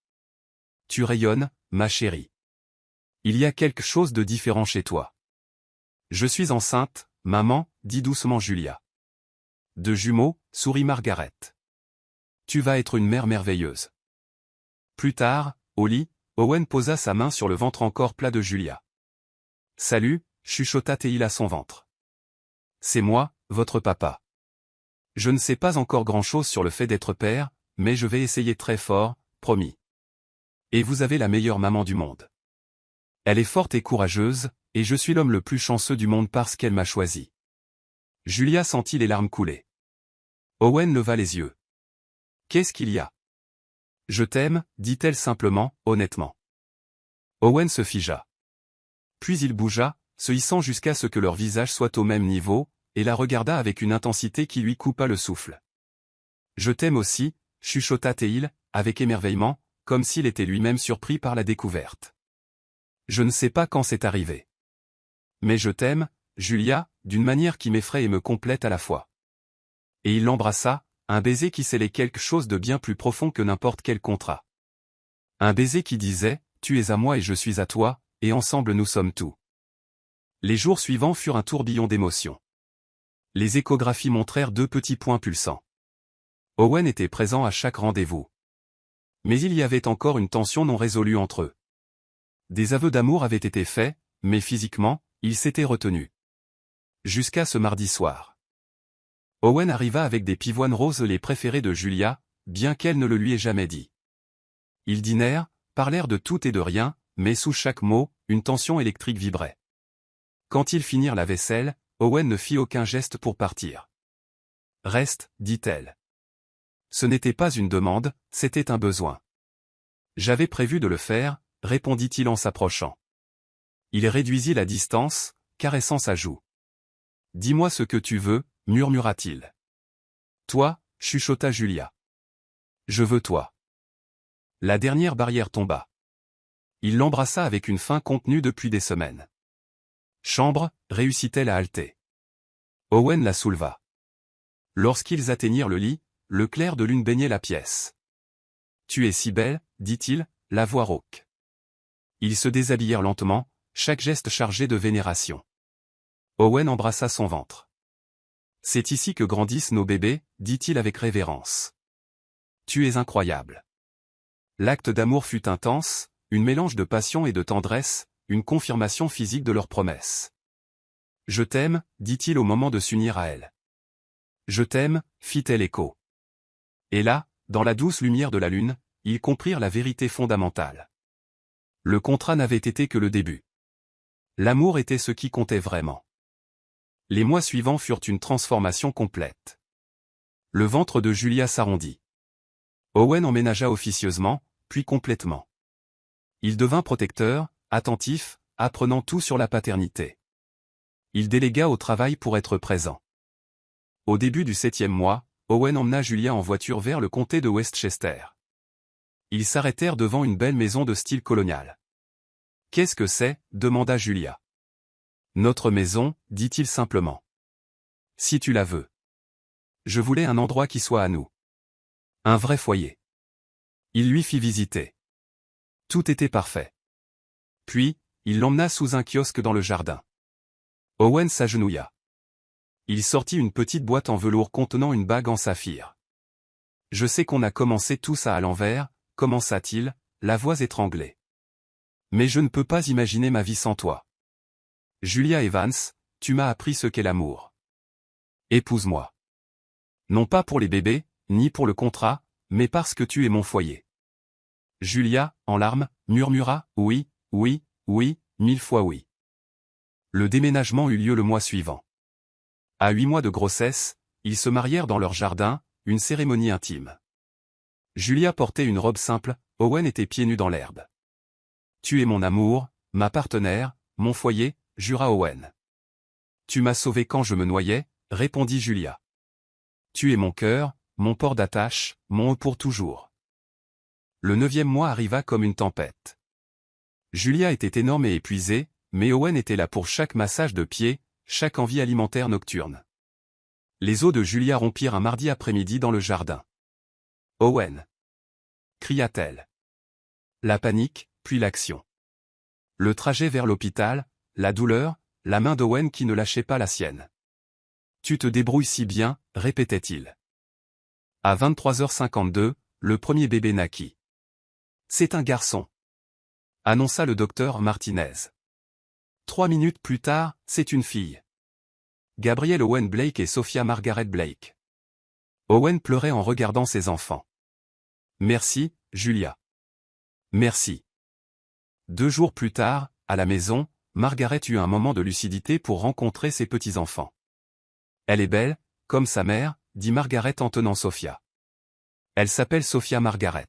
Tu rayonnes, ma chérie. Il y a quelque chose de différent chez toi. Je suis enceinte, maman, dit doucement Julia. De jumeaux, sourit Margaret. Tu vas être une mère merveilleuse. Plus tard, au lit, Owen posa sa main sur le ventre encore plat de Julia. Salut, chuchota Théil à son ventre. C'est moi, votre papa. Je ne sais pas encore grand-chose sur le fait d'être père, mais je vais essayer très fort, promis. Et vous avez la meilleure maman du monde. Elle est forte et courageuse, et je suis l'homme le plus chanceux du monde parce qu'elle m'a choisi. Julia sentit les larmes couler. Owen leva les yeux. Qu'est-ce qu'il y a? Je t'aime, dit-elle simplement, honnêtement. Owen se figea. Puis il bougea, se hissant jusqu'à ce que leurs visages soient au même niveau, et la regarda avec une intensité qui lui coupa le souffle. Je t'aime aussi, chuchota Théil, avec émerveillement, comme s'il était lui-même surpris par la découverte. Je ne sais pas quand c'est arrivé. Mais je t'aime, Julia, d'une manière qui m'effraie et me complète à la fois. Et il l'embrassa, un baiser qui scellait quelque chose de bien plus profond que n'importe quel contrat. Un baiser qui disait, tu es à moi et je suis à toi, et ensemble nous sommes tout. Les jours suivants furent un tourbillon d'émotions. Les échographies montrèrent deux petits points pulsants. Owen était présent à chaque rendez-vous. Mais il y avait encore une tension non résolue entre eux. Des aveux d'amour avaient été faits, mais physiquement, ils s'étaient retenus. Jusqu'à ce mardi soir. Owen arriva avec des pivoines roses les préférées de Julia, bien qu'elle ne le lui ait jamais dit. Ils dînèrent, parlèrent de tout et de rien, mais sous chaque mot, une tension électrique vibrait. Quand ils finirent la vaisselle, Owen ne fit aucun geste pour partir. Reste, dit-elle. Ce n'était pas une demande, c'était un besoin. J'avais prévu de le faire, répondit-il en s'approchant. Il réduisit la distance, caressant sa joue. Dis-moi ce que tu veux, murmura-t-il. Toi, chuchota Julia. Je veux toi. La dernière barrière tomba. Il l'embrassa avec une faim contenue depuis des semaines. Chambre, réussit-elle à halter. Owen la souleva. Lorsqu'ils atteignirent le lit, le clair de lune baignait la pièce. « Tu es si belle, dit-il, la voix rauque. Ils se déshabillèrent lentement, chaque geste chargé de vénération. Owen embrassa son ventre. « C'est ici que grandissent nos bébés, dit-il avec révérence. Tu es incroyable. » L'acte d'amour fut intense, une mélange de passion et de tendresse, une confirmation physique de leur promesse. « Je t'aime, dit-il au moment de s'unir à elle. »« Je t'aime, fit-elle écho. » Et là, dans la douce lumière de la lune, ils comprirent la vérité fondamentale. Le contrat n'avait été que le début. L'amour était ce qui comptait vraiment. Les mois suivants furent une transformation complète. Le ventre de Julia s'arrondit. Owen emménagea officieusement, puis complètement. Il devint protecteur, attentif, apprenant tout sur la paternité. Il délégua au travail pour être présent. Au début du 7e mois, Owen emmena Julia en voiture vers le comté de Westchester. Ils s'arrêtèrent devant une belle maison de style colonial. « Qu'est-ce que c'est » demanda Julia. « Notre maison, dit-il simplement. Si tu la veux. Je voulais un endroit qui soit à nous. Un vrai foyer. » Il lui fit visiter. Tout était parfait. Puis, il l'emmena sous un kiosque dans le jardin. Owen s'agenouilla. Il sortit une petite boîte en velours contenant une bague en saphir. « Je sais qu'on a commencé tout ça à l'envers, commença-t-il, la voix étranglée. Mais je ne peux pas imaginer ma vie sans toi. Julia Evans, tu m'as appris ce qu'est l'amour. Épouse-moi. Non pas pour les bébés, ni pour le contrat, mais parce que tu es mon foyer. » Julia, en larmes, murmura « Oui, oui, oui, 1000 fois oui. » Le déménagement eut lieu le mois suivant. À 8 mois de grossesse, ils se marièrent dans leur jardin, une cérémonie intime. Julia portait une robe simple, Owen était pieds nus dans l'herbe. « Tu es mon amour, ma partenaire, mon foyer, » jura Owen. « Tu m'as sauvé quand je me noyais, » répondit Julia. « Tu es mon cœur, mon port d'attache, mon pour toujours. » Le 9e mois arriva comme une tempête. Julia était énorme et épuisée, mais Owen était là pour chaque massage de pied, chaque envie alimentaire nocturne. Les os de Julia rompirent un mardi après-midi dans le jardin. « Owen !» cria-t-elle. La panique, puis l'action. Le trajet vers l'hôpital, la douleur, la main d'Owen qui ne lâchait pas la sienne. « Tu te débrouilles si bien », répétait-il. À 23h52, le premier bébé naquit. « C'est un garçon », annonça le docteur Martinez. 3 minutes plus tard, c'est une fille. Gabrielle Owen Blake et Sophia Margaret Blake. Owen pleurait en regardant ses enfants. « Merci, Julia. Merci. » 2 jours plus tard, à la maison, Margaret eut un moment de lucidité pour rencontrer ses petits-enfants. « Elle est belle, comme sa mère, » dit Margaret en tenant Sophia. « Elle s'appelle Sophia Margaret. »«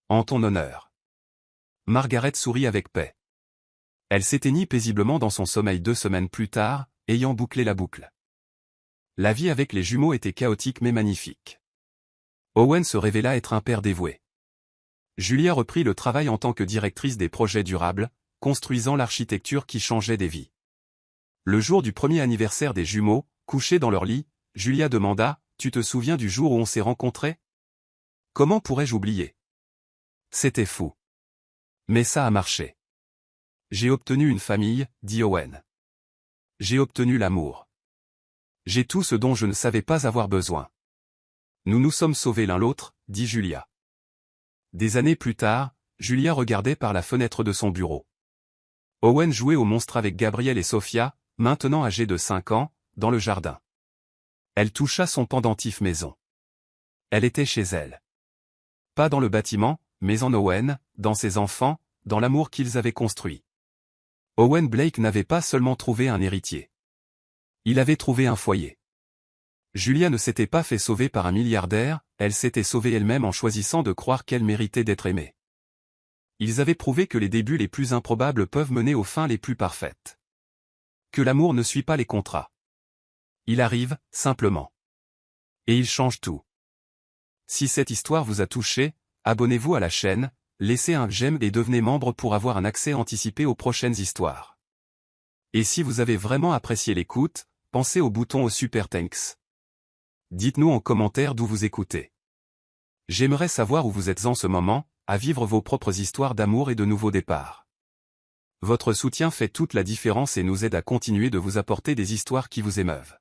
En ton honneur. » Margaret sourit avec paix. Elle s'éteignit paisiblement dans son sommeil 2 semaines plus tard, ayant bouclé la boucle. La vie avec les jumeaux était chaotique mais magnifique. Owen se révéla être un père dévoué. Julia reprit le travail en tant que directrice des projets durables, construisant l'architecture qui changeait des vies. Le jour du premier anniversaire des jumeaux, couchés dans leur lit, Julia demanda « Tu te souviens du jour où on s'est rencontrés ? Comment pourrais-je oublier ? C'était fou. Mais ça a marché. J'ai obtenu une famille, dit Owen. J'ai obtenu l'amour. J'ai tout ce dont je ne savais pas avoir besoin. Nous nous sommes sauvés l'un l'autre, dit Julia. Des années plus tard, Julia regardait par la fenêtre de son bureau. Owen jouait au monstre avec Gabrielle et Sophia, maintenant âgés de 5 ans, dans le jardin. Elle toucha son pendentif maison. Elle était chez elle. Pas dans le bâtiment, mais en Owen, dans ses enfants, dans l'amour qu'ils avaient construit. Owen Blake n'avait pas seulement trouvé un héritier. Il avait trouvé un foyer. Julia ne s'était pas fait sauver par un milliardaire, elle s'était sauvée elle-même en choisissant de croire qu'elle méritait d'être aimée. Ils avaient prouvé que les débuts les plus improbables peuvent mener aux fins les plus parfaites. Que l'amour ne suit pas les contrats. Il arrive, simplement. Et il change tout. Si cette histoire vous a touché, abonnez-vous à la chaîne, laissez un j'aime et devenez membre pour avoir un accès anticipé aux prochaines histoires. Et si vous avez vraiment apprécié l'écoute, pensez au bouton au Super Thanks. Dites-nous en commentaire d'où vous écoutez. J'aimerais savoir où vous êtes en ce moment, à vivre vos propres histoires d'amour et de nouveaux départs. Votre soutien fait toute la différence et nous aide à continuer de vous apporter des histoires qui vous émeuvent.